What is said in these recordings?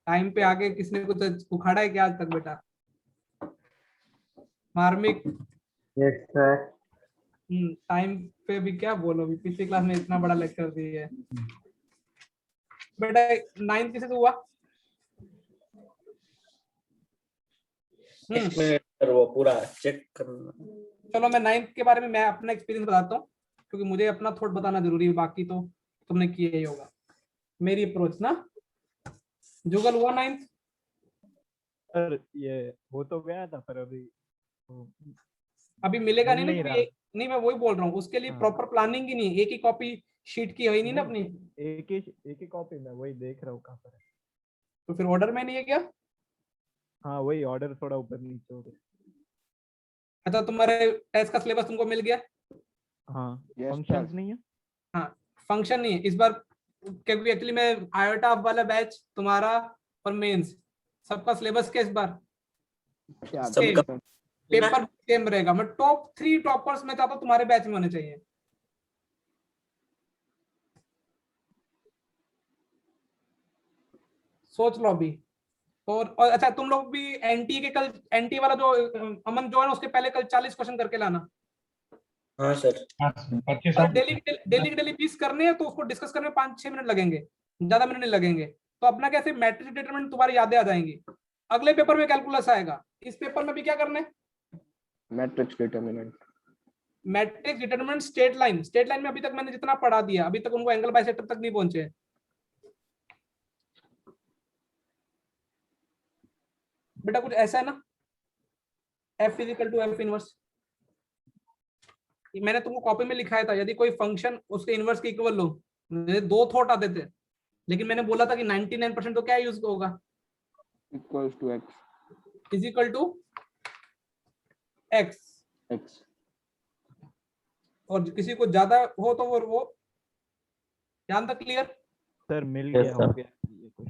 Time पे आके किसने कुछ उखाड़ा है क्या आज तक बेटा? मार्मिक। Yes sir. टाइम पे भी क्या बोलो, अभी पिछली क्लास में इतना बड़ा लेक्चर दिया है बेटा। 9 किसे हुआ? एक मिनट वो पूरा चेक करना। चलो मैं 9 के बारे में मैं अपना एक्सपीरियंस बताता हूँ, क्योंकि मुझे अपना थॉट बताना जरूरी है, बाकी तो तुमने किया ही होगा। मेरी अप्रोच ना, जुगल हुआ 9? सर ये हो तो गया था पर अभी मिलेगा नहीं ना, नहीं क्योंकि नहीं मैं वही बोल रहा हूँ, उसके लिए प्रॉपर प्लानिंग ही नहीं, एक ही कॉपी शीट की है ही नहीं ना अपनी। एक ही कॉपी में वही देख रहा हूँ कहाँ पर है। तो फिर ऑर्डर में नहीं है क्या? हाँ वही ऑर्डर थोड़ा ऊपर नीचे हो गया। अच्छा तुम्हारे टेस्ट का सिलेबस तुमको मिल गया? हाँ फंक्शंस नहीं है। हाँ फंक्शन नहीं है इस बार, क्योंकि एक्चुअली मैं आयोटा वाला बैच तुम्हारा और मेंस सबका सिलेबस क्या इस बार? सबका पेपर सेम रहेगा। मैं टॉप 3 टॉपर्स मैं चाहता हूँ तुम्हारे बैच में होने चाहिए। सोच लो अभी। और अच्छा तुम लोग भी एनटी के कल, एनटी वाला जो अमन जो है ना, उसके पहले कल 40 क्वेश्चन करके लाना। हाँ सर। और डेली डेली 20 करने हैं, तो उसको डिस्कस करने में 5-6 मिनट लगेंगे, ज्यादा मिनट नहीं लगेंगे। तो अपना कैसे मैट्रिक्स डिटरमिनेंट तुम्हारी यादें आ जाएंगी। अगले पेपर में कैलकुलस आएगा, इस पेपर में भी क्या करना है? Matrix determinant. Matrix determinant straight line. Straight line में अभी तक मैंने जितना पढ़ा दिया, अभी तक उनको एंगल बाइसेक्टर तक नहीं पहुंचे। बेटा कुछ ऐसा है ना, F is equal to F inverse. मैंने तुमको कॉपी में लिखाया था, यदि कोई फंक्शन उसके इनवर्स के इक्वल लो, मुझे 2 थॉट आते थे, लेकिन मैंने बोला था कि 99% तो क्या यूज होगा? Equals to x is equal to x। x। और किसी को ज्यादा हो तो वो ध्यान तक क्लियर? सर मिल गया हो गया ये कुछ।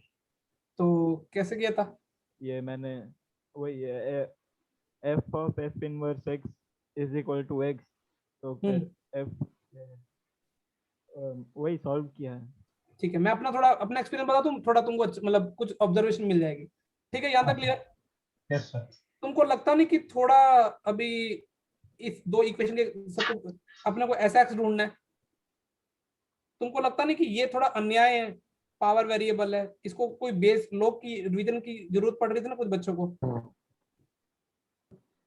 तो कैसे किया था? ये मैंने वही f of f inverse x is equal to x, तो फिर f वही सॉल्व किया है। ठीक है, मैं अपना थोड़ा अपना एक्सपीरियंस बता दूं, थोड़ा तुमको मतलब कुछ ऑब्जर्वेशन मिल जाएगी। ठीक है, यहाँ तक क्लियर? Yes sir. तुमको लगता नहीं कि थोड़ा अभी इस 2 इक्वेशन के सबको अपने को ऐसा एक्स ढूंढना है? तुमको लगता नहीं कि ये थोड़ा अन्याय है? पावर वेरिएबल है, इसको कोई बेस लॉग की रिवीजन की जरूरत पड़ रही थी ना कुछ बच्चों को।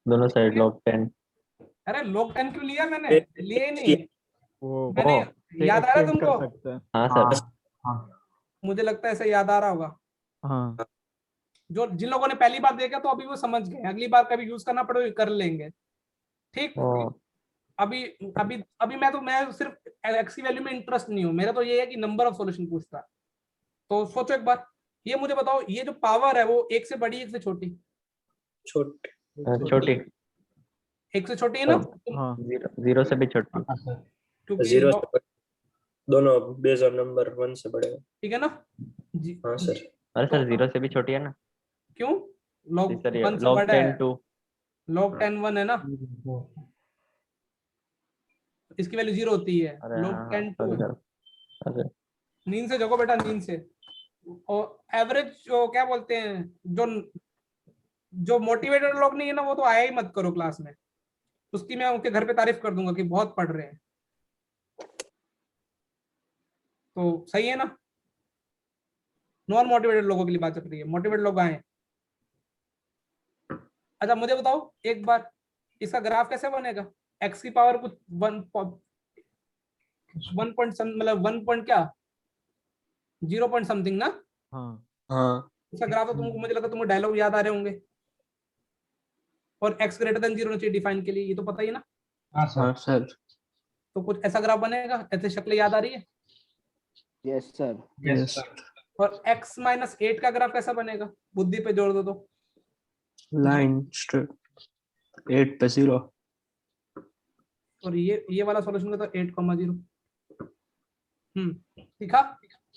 दोनों साइड log 10। अरे log 10 क्यों लिया मैंने? लिए ही नहीं वो मैंने। याद आ रहा है एक्सचेंज तुमको? कर सकते हैं। हाँ सर। मुझे लगता है ऐसे याद आ रहा होगा। हाँ जो जिन लोगों ने पहली बार देखा तो अभी वो समझ गए, अगली बार कभी यूज करना पड़े कर लेंगे। ठीक। अभी अभी अभी मैं सिर्फ एक्स की वैल्यू में इंटरेस्ट नहीं हूं, मेरा तो ये है कि नंबर ऑफ सॉल्यूशन पूछता है। तो सोचो एक बार, ये मुझे बताओ, ये जो पावर है वो 1 से बड़ी 1 से छोटी? छोटी। 1 से छोटी है ना? हाँ। 0 से भी छोटी। क्योंकि 0 से दोनों बेस ऑन नंबर 1 से बढ़ेगा। ठीक है ना? हाँ सर। अरे सर 0 से भी छोटी है ना? क्यों? log 1 से log बड़ा 10 है। 2। log 10 1 है ना, इसकी वैल्यू 0 होती है। log 10 2 है। नींद से जगो बेटा, नींद से। और एवरेज जो क्या बोलते हैं, जो जो मोटिवेटेड लोग नहीं है ना, वो तो आया ही मत करो क्लास में। उसकी मैं उनके घर पे तारीफ कर दूंगा कि बहुत पढ़ रहे हैं। तो सही है ना? नॉन मोटिवेटेड लोगों के लिए बात चल रही है, मोटिवेटेड लोग आए। अच्छा मुझे बताओ एक बार, इसका ग्राफ कैसे बनेगा? एक्स की पावर कुछ 1 पॉइंट मतलब 1 पॉइंट क्या 0 पॉइंट समथिंग ना? हाँ इसका ग्राफ तो तुमको, मुझे लगता है तुमको डायलॉग याद आ रहे होंगे। और x ग्रेटर देन 0 होना चाहिए डिफाइन के लिए, ये तो पता ही है ना? हाँ सर। तो कुछ ऐसा ग्राफ बनेगा, ऐसे शक्ल याद आ रही है? Yes sir. यस। और x माइनस 8 का ग्राफ कैसा बनेगा? बुद्धि पे जोड़ दो तो। लाइन स्ट्रेट 8 पे 0। और ये वाला सॉल्यूशन का तो 8,0। ठीक है।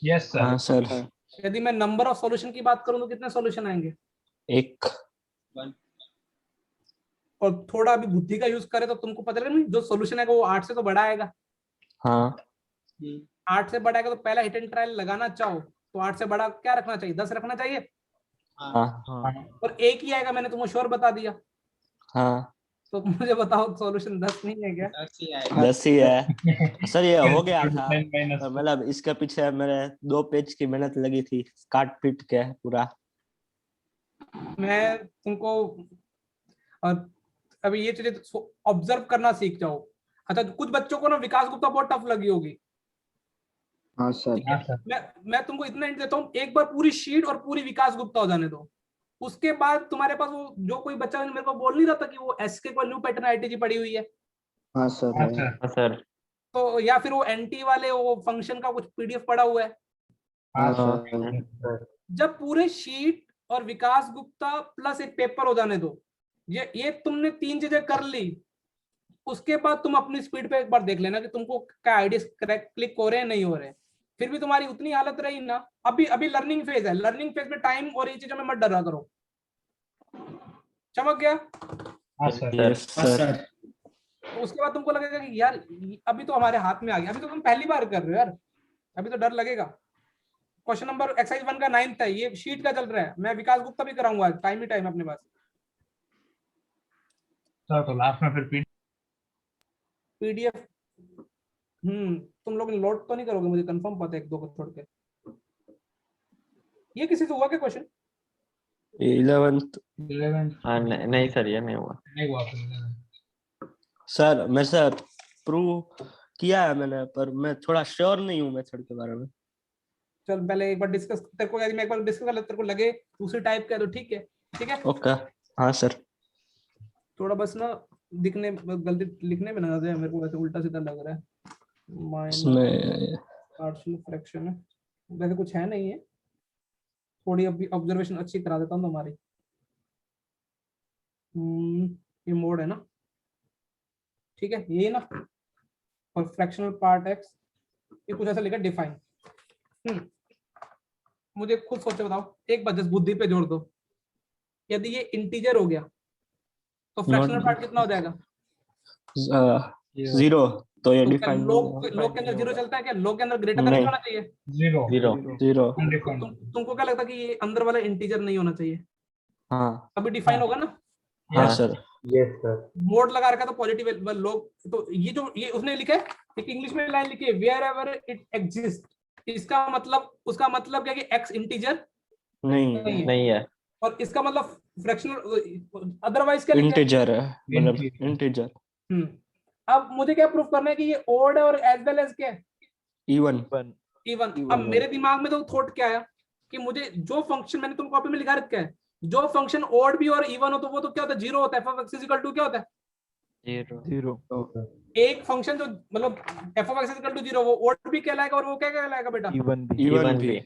Yes sir. हाँ सर। यदि मैं नंबर ऑफ सॉल्यूशन की बात करूं तो कितने सॉल्यूशन आएंगे? 1। और थोड़ा अभी बुद्धि का यूज करें तो तुमको पता लगेगा जो सॉल्यूशन है वो 8 से तो बड़ा आएगा। हाँ 8 से बड़ा आएगा तो पहला हिट एंड ट्रायल लगाना चाहो तो 8 से बड़ा क्या रखना चाहिए? 10 रखना चाहिए। हाँ हाँ और एक ही आएगा, मैंने तुमको श्योर बता दिया। हाँ तो मुझे बताओ सॉल्यूशन 10 नहीं है क्या? 10 ही है सर। ये हो गया था, मतलब इसके पीछे मेरे 2 पेज की मेहनत लगी थी, काट पीट के पूरा। मैं तुमको और अभी ये चीजें ऑब्जर्व करना सीख जाओ। अच्छा, कुछ बच्चों को ना विकास गुप्ता बहुत टफ लगी होगी। हाँ सर। ठीक है, मैं तुमको इतना हिंट देता हूँ, एक बार पूरी शीट और पूरी विकास गुप्ता हो जाने दो, उसके बाद तुम्हारे पास वो जो कोई बच्चा मेरे को बोल नहीं रहा था कि वो एसके को न्यू पैटर्न आईटीजी पड़ी हुई है, हाँ सर। हाँ सर। तो या फिर वो एनटी वाले वो फंक्शन का कुछ पीडीएफ पड़ा हुआ है। हाँ सर। जब पूरे शीट और विकास गुप्ता प्लस एक पेपर हो जाने दो, ये तुमने 3 चीजें कर ली, उसके बाद तुम अपनी स्पीड पे एक बार देख लेना कि तुमको क्या आइडियाज क्लिक हो रहे हैं नहीं हो रहे हैं। फिर भी तुम्हारी उतनी हालत रही ना, अभी अभी लर्निंग फेज है, लर्निंग फेज में टाइम और ये चीजों में मत डरा करो। चमक गया? Yes sir. तो उसके बाद तुमको लगेगा कि यार अभी तो हमारे हाथ में आ गया, अभी तो तुम पहली बार कर रहे हो यार, अभी तो डर लगेगा। क्वेश्चन नंबर एक्सरसाइज 1 का 9th है, ये शीट का चल रहा है, मैं विकास गुप्ता भी कराऊंगा, टाइम ही टाइम अपने पास। तो लास्ट में फिर पीडीएफ तुम लोग लोड तो नहीं करोगे, मुझे कंफर्म पता है, 1-2 को छोड़ के। ये किसी से हुआ क्या क्वेश्चन? 11th 11 हाँ नहीं सर, ये नहीं हुआ नहीं हुआ फिर 11 सर। मैं सर प्रूव किया है मैंने, पर मैं थोड़ा श्योर नहीं हूँ मेथड के बारे में। चल पहले एक बार डिस्कस, तेरे को यदि मैं एक बार डिस्कस कर ले, तेरे को लगे दूसरी टाइप का, तो ठीक है, ठीक है। ओके हाँ सर। थोड़ा बस ना दिखने गलती लिखने में ना आ जाए, मेरे को वैसे उल्टा सीधा लग रहा है। माइनस इसमें पार्शियल फ्रैक्शन है, वैसे कुछ है नहीं है, थोड़ी अभी ऑब्जर्वेशन अच्छी करा देता हूँ तुम्हारी। ये मोड है ना, ठीक है, ये ना, और फ्रैक्शनल पार्ट एक्स, ये कुछ ऐसा लिखा डिफाइन। मुझे खुद सोचे बताओ, एक बार जस्ट बुद्धि पे जोड़ दो, यदि ये इंटीजर हो गया तो फ्रैक्शनल पार्ट कितना हो जाएगा? 0, तो ये तो क्या डिफाइन लोग के अंदर 0 चलता है क्या? लोग के अंदर ग्रेटर देन नहीं। होना चाहिए। 0 0 तुमको क्या लगता है कि ये अंदर वाला इंटीजर नहीं होना चाहिए? हाँ अभी डिफाइन होगा ना, हाँ सर। मोड लगा रखा तो पॉजिटिव लोग, तो ये जो ये उसने लिखा है, एक इंग्लिश में लाइन लिखी है, वेयर एवर इट एग्जिस्ट, इसका मतलब, उसका मतलब क्या कि एक्स इंटीजर नहीं है, और इसका मतलब फ्रैक्शनल, अदरवाइज क्या लिखा है? इंटीजर है, मतलब इंटीजर। अब मुझे क्या प्रूफ करना है कि ये ओड है और एज वेल एज क्या है? इवन। इवन। अब मेरे दिमाग में तो थॉट क्या आया कि मुझे जो फंक्शन, मैंने तुम कॉपी में लिखा रखा है, जो फंक्शन ओड भी और इवन हो तो वो तो क्या होता है? 0 होता है। f of x is equal to क्या होता है? 0 एक फंक्शन जो मतलब f of x is equal to 0, वो ओड भी कहलाएगा और वो क्या कहलाएगा बेटा? इवन भी।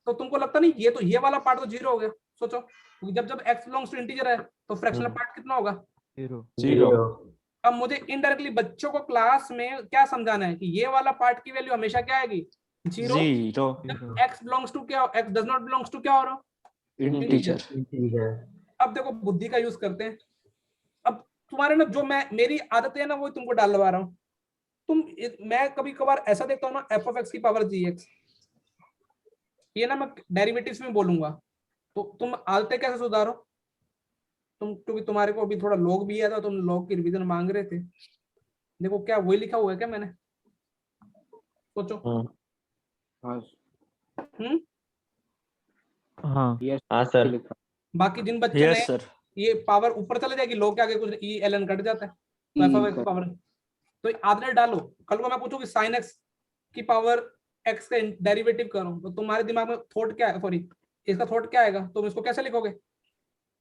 तो तुमको लगता नहीं ये तो, ये वाला पार्ट तो 0 हो गया? सोचो, क्योंकि जब x बिलोंग्स टू इंटीजर है तो फ्रैक्शनल पार्ट कितना होगा? 0। अब मुझे इनडायरेक्टली बच्चों को क्लास में क्या समझाना है कि ये वाला पार्ट की वैल्यू हमेशा क्या आएगी? 0। x बिलोंग्स टू क्या, x does not belongs to क्या हो रहा? इंटीजर। अब देखो बुद्धि का यूज करते हैं। अब तुम्हारे ना जो मेरी आदत है ना, वो तुमको डालवा रहा हूँ। मैं कभी कभार ऐसा देखता हूँ ना, f of x की पावर gx, ये ना मैं डेरिवेटिव्स में बोलूंगा, तो तुम आदतें कैसे सुधारो? क्योंकि तुम्हारे को अभी थोड़ा लॉग भी आया था, तुम लॉग की रिवीजन मांग रहे थे। देखो क्या वही लिखा हुआ है क्या मैंने? सोचो। हाँ सर। बाकी जिन बच्चे ने सर। ये पावर ऊपर चले जाएगी, लॉग के आगे कुछ ई एल एन कट जाता है, तो एफ ऑफ एक्स पावर, तो आदतें डालो। कल को मैं पूछूं कि साइन एक्स की पावर एक्स का डेरिवेटिव करो, तो तुम्हारे दिमाग में थॉट क्या है, सॉरी इसका थॉट क्या आएगा? तुम इसको कैसे लिखोगे?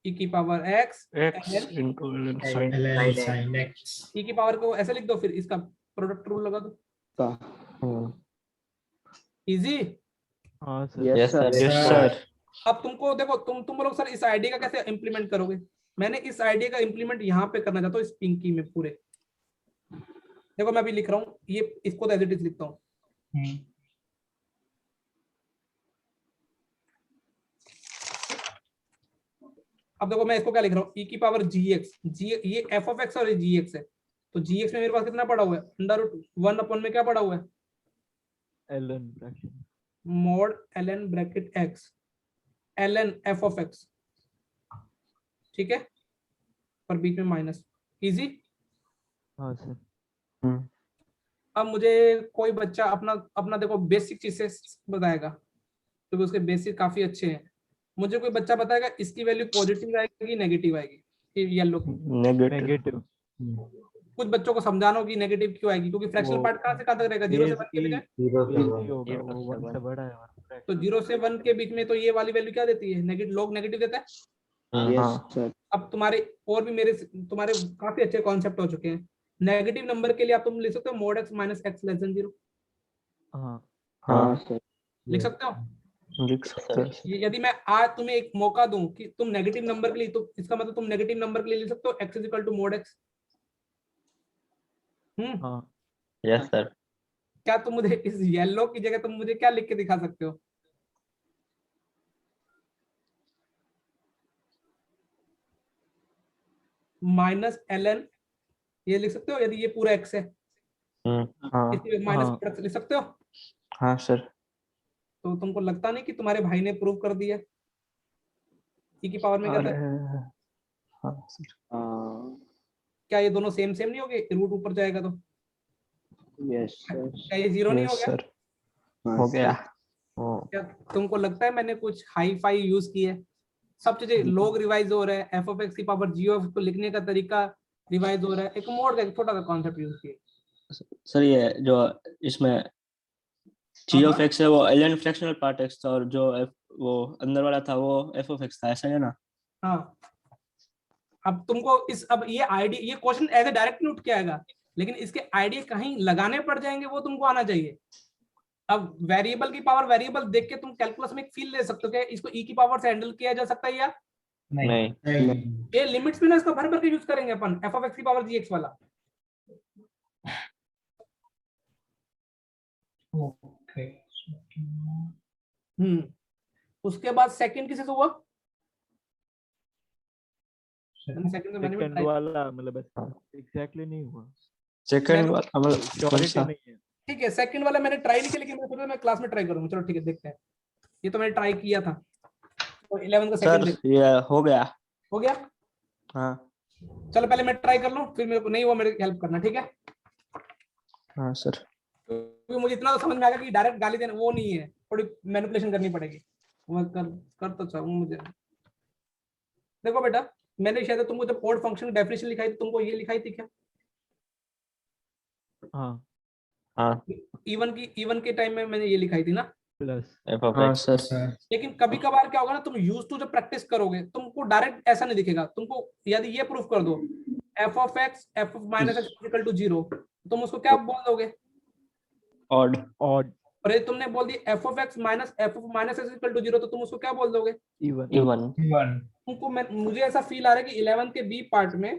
ई की power x into sin x ई की पावर को ऐसे लिख दो, फिर इसका प्रोडक्ट रूल लगा दो। इजी? Yes sir. अब तुमको देखो, तुम लोग सर इस आइडिया का कैसे इंप्लीमेंट करोगे? मैंने इस आइडिया का इंप्लीमेंट यहाँ पे करना चाहता हूँ, इस पिंकी में पूरे। देखो मैं अभी लिख रहा हूँ, ये इसको एज इट इज लिखता हूँ। अब देखो मैं इसको क्या लिख रहा हूँ, ई की पावर जी एक्स, ये एफ ऑफ एक्स और ये जी एक्स है, तो जी एक्स में मेरे पास कितना पड़ा हुआ है? √1 में क्या पड़ा हुआ है? ln fraction mod ln bracket x ln f of x, ठीक है, और बीच में माइनस, इजी। हाँ सर। अब मुझे कोई बच्चा अपना अपना देखो बेसिक चीज से बताएगा, क्योंकि उसके बेसिक काफी अच्छे हैं। मुझे कोई बच्चा बताएगा इसकी वैल्यू पॉजिटिव आएगी नेगेटिव आएगी, येलो की। नेगेटिव। नेगेटिव। कुछ बच्चों को समझाना होगी नेगेटिव क्यों आएगी, क्योंकि फ्रैक्शनल वो पार्ट कहाँ से कहाँ तक रहेगा, 0 से 1 के लिए। होगा, वो 1 से बड़ा है। तो 0 से 1 के बीच में तो ये वाली वैल्यू क्या देती है, नेगेटिव, लोग नेगेटिव देता है। Yes sir. अब तुम्हारे और भी तुम्हारे काफी अच्छे कॉन्सेप्ट हो चुके हैं। नेगेटिव नंबर के लिए आप तुम लिख सकते हो mod x minus x less than 0, हाँ हाँ सर। लिख सकते हो। लिख सकते हैं। यदि मैं आज तुम्हें एक मौका दूं कि तुम नेगेटिव नंबर के लिए, तो इसका मतलब तुम नेगेटिव नंबर के लिए लिख सकते हो x is equal to mod x। हाँ। Yes sir. क्या तुम मुझे इस येलो की जगह तुम मुझे क्या लिख के दिखा सकते हो? माइनस ln, ये लिख सकते हो यदि ये पूरा x है, हाँ इसलिए हाँ। माइनस लिख सकते हो। हाँ सर। तो तुमको लगता नहीं कि तुम्हारे भाई ने प्रूव कर दिया e की पावर में क्या अरे था? हाँ सर। क्या ये दोनों सेम सेम नहीं हो गए, रूट ऊपर जाएगा तो? Yes sir. क्या ये 0 नहीं हो यस गया? सर, हो गया। क्या तुमको लगता है मैंने कुछ हाई फाई यूज की है? सब चीजें लोग रिवाइज हो रहे हैं, एफ ऑफ एक्स की पावर जी ऑफ को लिखने का तरीका रिवाइज हो रहा है, एक मोड का एक छोटा सा कॉन्सेप्ट यूज किया। सर ये जो इसमें जी ऑफ एक्स है वो एलियन फ्रैक्शनल पार्ट एक्स था, और जो वो अंदर वाला था वो एफ ऑफ एक्स था, ऐसा है ना? हाँ, अब तुमको अब ये आईडी, ये question as a direct note किया आएगा, लेकिन इसके आईडिया कहीं लगाने पड़ जाएंगे, वो तुमको आना चाहिए। अब वेरिएबल की पावर वेरिएबल देख के तुम कैलकुलस में एक फील ले सकते हो कि इसको ई की पावर से हैंडल किया जा सकता है या नहीं। ये लिमिट्स में ना इसको भर भर के यूज करेंगे अपन, एफ ऑफ एक्स की पावर जी एक्स वाला। उसके बाद सेकंड किसी से हुआ? सेकंड वाला मतलब एग्जैक्टली नहीं हुआ। सेकंड वाला मतलब श्योरिटी नहीं है। ठीक है, सेकंड वाला मैंने ट्राई नहीं किया, लेकिन मैं सोचा मैं क्लास में ट्राई करूंगा। चलो ठीक है, देखते हैं। ये तो मैंने ट्राई किया था, तो 11 का सर सेकंड ये हो गया। हो गया। हाँ चलो पहले मैं ट्राई कर लूं, फिर मेरे को नहीं हुआ मेरे हेल्प करना, ठीक है? हाँ सर। क्योंकि मुझे इतना तो समझ में आ गया कि डायरेक्ट गाली देना वो नहीं है, थोड़ी मैनिपुलेशन करनी पड़ेगी। वो कर तो चाहूँ मुझे। देखो बेटा, मैंने शायद तुमको जब कोड फंक्शन डेफिनेशन लिखाई तो तुमको ये लिखाई थी क्या? हाँ हाँ इवन के टाइम में मैंने ये लिखाई थी ना, प्लस। हाँ सर। लेकिन कभी कभार क्या होगा ना, तुम यूज टू जब प्रैक्टिस करोगे तुमको डायरेक्ट ऐसा नहीं दिखेगा। तुमको यदि ये प्रूफ कर दो f of x f of minus x equal to 0, तुम उसको क्या बोल दोगे? ऑड। ऑड। और यदि तुमने बोल दी f of x minus x equal to 0, तो तुम उसको क्या बोल दोगे? इवन। इवन। तुमको मुझे ऐसा फील आ रहा है कि 11 के बी पार्ट में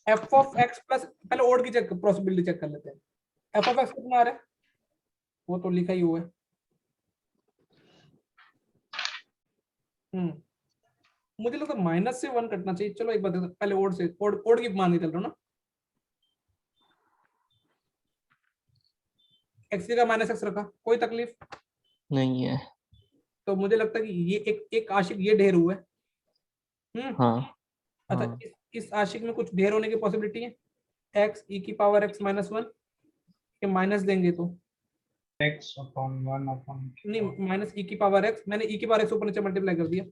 एफ ऑफ एक्स प्लस, पहले ओड की चेक पॉसिबिलिटी चेक कर लेते हैं। एफ ऑफ एक्स कितना आ रहा है? वो तो लिखा ही हुआ है। मुझे लगता है माइनस से 1 कटना चाहिए। चलो एक बात पहले ओड से, ओड की मान के चल रहा हूँ ना। एक्स की जगह माइनस एक्स रखा, कोई तकलीफ नहीं है। तो मुझे लगता है कि ये एक आशिक ये ढेर हुआ है। हाँ अच्छा, हाँ। इस आशिक में कुछ ढेर होने की पॉसिबिलिटी है। एक्स ई की पावर एक्स माइनस 1 के माइनस देंगे तो x upon 1 upon नहीं, माइनस ई की पावर एक्स, मैंने ई की पावर एक्स ऊपर नीचे मल्टीप्लाई कर दिया,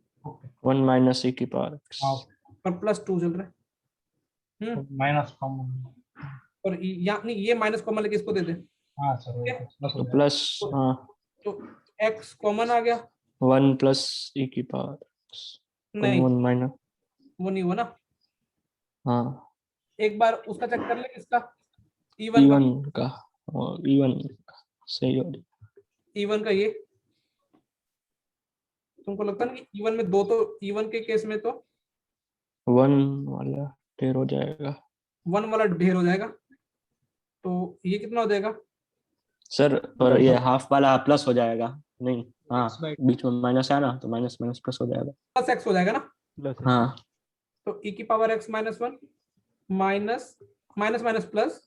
1 माइनस e की पावर x और प्लस 2 चल रहा है। Minus common. और यहाँ नहीं, ये माइनस कॉमन लेके इसको दे दे, हाँ सर, तो प्लस। हाँ तो एक्स कॉमन आ गया। 1 प्लस e की पावर x, नहीं 1 माइनस। वो नहीं हुआ ना। हाँ एक बार उसका चेक कर ले, इसका इवन इवन का, इवन सही हो गया। इवन का ये तुमको लगता है ना कि इवन में दो, तो इवन के केस में तो 1 वाला ढेर हो जाएगा 1 वाला ढेर हो जाएगा। तो ये कितना हो जाएगा? सर, पर ये हाफ वाला प्लस हो जाएगा। नहीं, हाँ बीच में माइनस है ना, तो माइनस माइनस प्लस हो जाएगा। प्लस एक्स हो जाएगा ना। प्लस। हाँ तो ई की power x minus 1 minus minus minus plus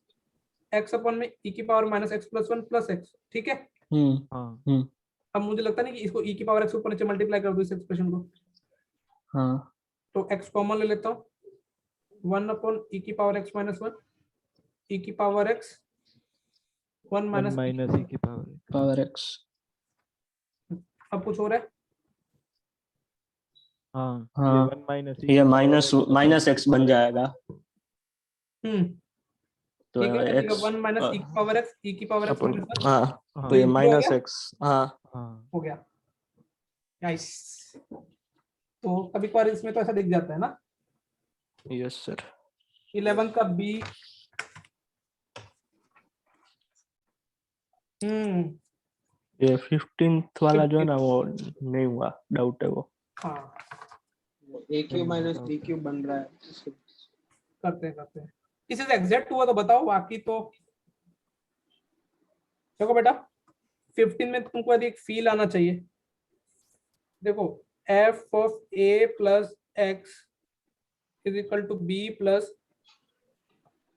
x अपन में ई की power minus x plus 1 plus x, ठीक है? हाँ। अब मुझे लगता नहीं कि इसको ई की पावर एक्स ऊपर नीचे मल्टीप्लाई कर दो इस एक्सप्रेशन को। हाँ तो x कॉमन ले लेता हूँ, 1 अपॉन e की पावर x माइनस 1 e की power x 1 one minus minus e की पावर पावर एक्स। अब कुछ हो रहा है, हाँ ये हाँ वन माइनस ये माइनस एक्स बन जाएगा। तो ये क्या कर देगा, एक्स 1 माइनस e की पावर x e की पावर x माइनस 1 हाँ हाँ तो ये ये zero हो माइनस गया? एक्स। हाँ हाँ हो गया, नाइस। तो कभी कभार इसमें तो ऐसा दिख जाता है ना, यस सर। 11 का b ये 15th वाला जो है ना वो नहीं हुआ, डाउट है वो। हाँ ए क्यूब माइनस बी क्यूब बन रहा है। करते हैं, किसी से एग्जैक्ट हुआ तो बताओ, बाकी तो देखो बेटा 15 में तुमको यदि एक फील आना चाहिए, देखो f of a plus x is equal to b plus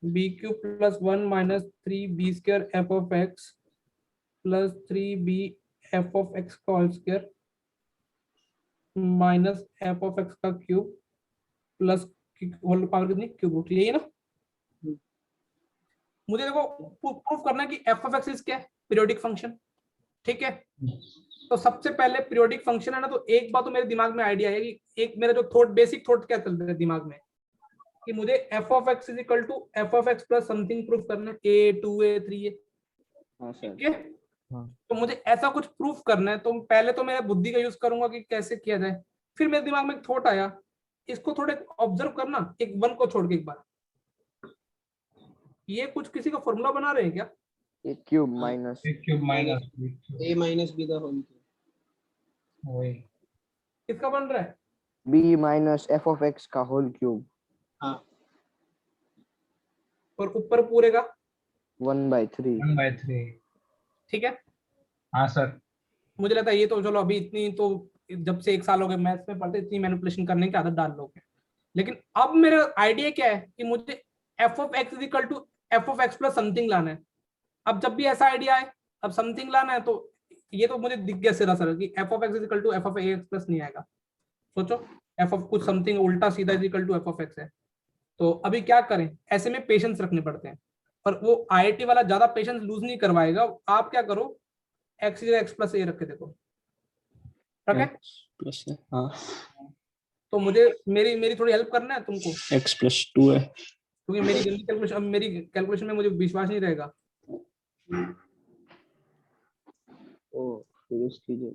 b cube plus 1 minus 3b square f of x plus 3b f of x का whole square minus f of x का cube plus whole power कितनी cube root, यही है ना। मुझे देखो proof करना है कि f ऑफ x इज क्या है, पीरियोडिक फंक्शन, ठीक है। तो सबसे पहले पीरियोडिक फंक्शन है ना, तो एक बात तो मेरे दिमाग में आइडिया है कि एक मेरा जो थॉट बेसिक थॉट क्या चल रहा है दिमाग में कि मुझे f of x is equal to f of x plus something proof करना है, a 2a 3a, हाँ सर। ठीक है। हाँ तो मुझे ऐसा कुछ प्रूफ करना है, तो पहले तो मैं बुद्धि का यूज करूंगा कि कैसे किया जाए। फिर मेरे दिमाग में एक थॉट आया, इसको थोड़े ऑब्जर्व करना, एक वन को छोड़ के एक बार, ये कुछ किसी का फॉर्मूला बना रहे हैं क्या, a cube minus a cube minus b cube a minus b the whole वही किसका बन रहा है, b minus f of x का होल क्यूब। हाँ और ऊपर पूरे का 1/3। 1/3। ठीक है। हाँ सर। मुझे लगता है ये तो चलो अभी इतनी तो जब से 1 साल हो गए मैथ्स में पढ़ते, इतनी मैनिपुलेशन करने की आदत डाल लोगे। लेकिन अब मेरा आइडिया क्या है कि मुझे F of x is equal to F of x plus something लाना है। अब जब भी ऐसा आइडिया है, अब समथिंग लाना है, तो ये तो मुझे दिख गया सिरा सर कि F of x is equal to F of x plus नहीं आएगा। सोचो एफ ऑफ कुछ समथिंग उल्टा सीधा is equal to F of x है। तो अभी क्या करें, ऐसे में पेशेंस रखने पड़ते हैं, और वो आईआईटी वाला ज्यादा पेशेंस लूज नहीं करवाएगा। आप क्या करो, एक्स प्लस ए रखे, देखो रखे। प्लस है हाँ, तो मुझे मेरी मेरी थोड़ी हेल्प करना है तुमको, एक्स प्लस 2 है। क्योंकि मेरी गंदी कैलकुलेशन, अब मेरी कैलकुलेशन में मुझे विश्वास नहीं रहेगा। ओ फिर उसकी जो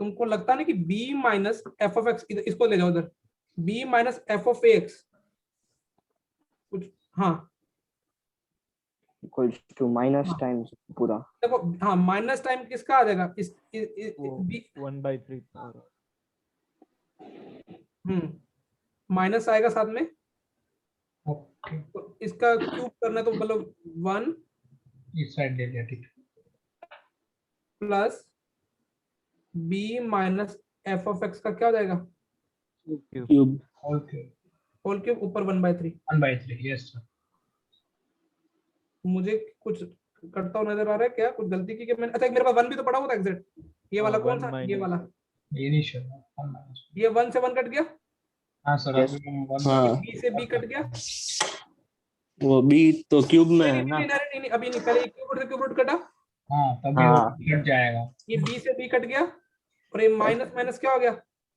तुमको लगता नहीं कि b minus f of x, इसको ले जाओ उधर, b minus f of x कुछ, हाँ इक्वल्स टू माइनस हाँ। टाइम्स पूरा। देखो हाँ माइनस टाइम किसका आ जाएगा, इस b 1/3 पावर। माइनस आएगा साथ में, ओके तो इसका क्यूब करना तो मतलब 1 इस साइड ले लिया, ठीक है। Plus b minus f of x का क्या हो जाएगा, क्यूब। ओके होल क्यूब ऊपर 1/3। 1/3 यस सर। मुझे कुछ करता हुआ नजर आ रहा है क्या, कुछ गलती की क्या मैंने, अच्छा मेरे पास 1 भी तो पड़ा हुआ था एग्जैक्ट, ये वाला कौन सा, ये वाला, इनिशियल 1 माइनस। ये 1 से 1 कट गया, हाँ सर। Yes. अभी हम 1 हाँ b से b कट गया, वो बी तो क्यूब में है नहीं ना। नहीं नहीं नहीं अभी नहीं, पहले क्यूब रूट कटा, हाँ तभी हाँ। वो कट जाएगा। ये b से b कट गया, और ये माइनस माइनस क्या हो गया,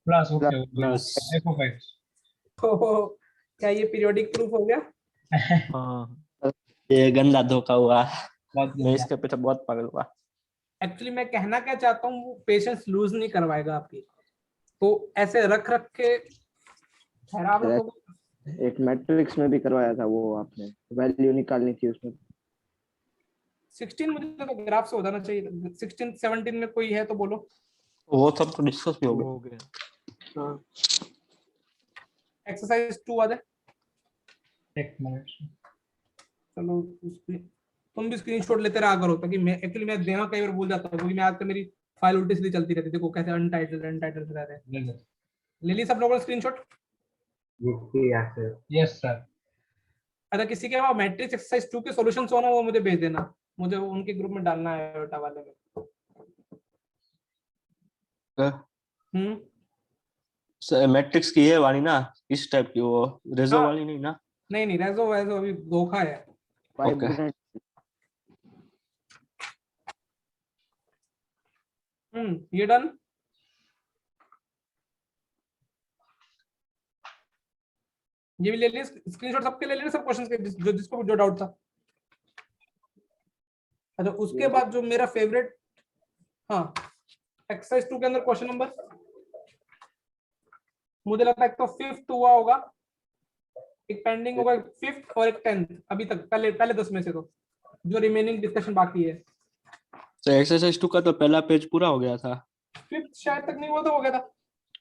plus okay plus F of x. तो क्या ये पीरियोडिक प्रूफ हो गया। हाँ ये गंदा धोखा हुआ, बहुत मैं इसके पीछे बहुत पागल हुआ। एक्चुअली मैं कहना क्या चाहता हूँ, वो पेशेंस लूज नहीं करवाएगा आपकी, तो ऐसे रख रख के खराब रखोगे। एक मैट्रिक्स में भी करवाया था वो, आपने वैल्यू निकालनी थी उसमें। 16 मुझे तो ग्राफ से हो जाना चाहिए, 16 17 में कोई है तो बोलो। वो सब तो डिस्कस भी हो गया। हो गया। हाँ एक्सरसाइज 2 आ जाए, एक मिनट। चलो तुम भी स्क्रीनशॉट लेते रहा करो, ताकि मैं एक्चुअली मैं देना कई बार भूल जाता हूँ, क्योंकि मैं आज तक मेरी फाइल उल्टी सीधी चलती रहती है। देखो कैसे अनटाइटल अनटाइटल रह रहे हैं। ले ले। ले ली सब लोगों ने स्क्रीनशॉट। Yes sir. अगर किसी के पास मैट्रिक्स एक्सरसाइज 2 के सॉल्यूशंस हो ना, वो मुझे भेज देना, मुझे वो उनके ग्रुप में डालना है बेटा वाले में। मैट्रिक्स की ये वाली ना, इस टाइप की, वो रेजो हाँ। वाली नहीं ना? नहीं नहीं, रेजो वैजो अभी धोखा है। 5 Okay. मिनट ये डन। ये भी ले लिए स्क्रीनशॉट, सबके ले लेना, सब क्वेश्चंस के, जो जिसको जो डाउट था। अच्छा, उसके Yes. बाद जो मेरा फेवरेट, हाँ, एक्सरसाइज 2 के अंदर क्वेश्चन नंबर, मुझे लगता है एक तो 5th हुआ होगा, एक पेंडिंग होगा 5th और एक 10th, अभी तक पहले पहले 10 में से, तो जो रिमेनिंग डिस्कशन बाकी है। तो एक्सरसाइज 2 का तो पहला पेज पूरा हो गया था। 5th शायद तक नहीं हुआ, तो हो गया था।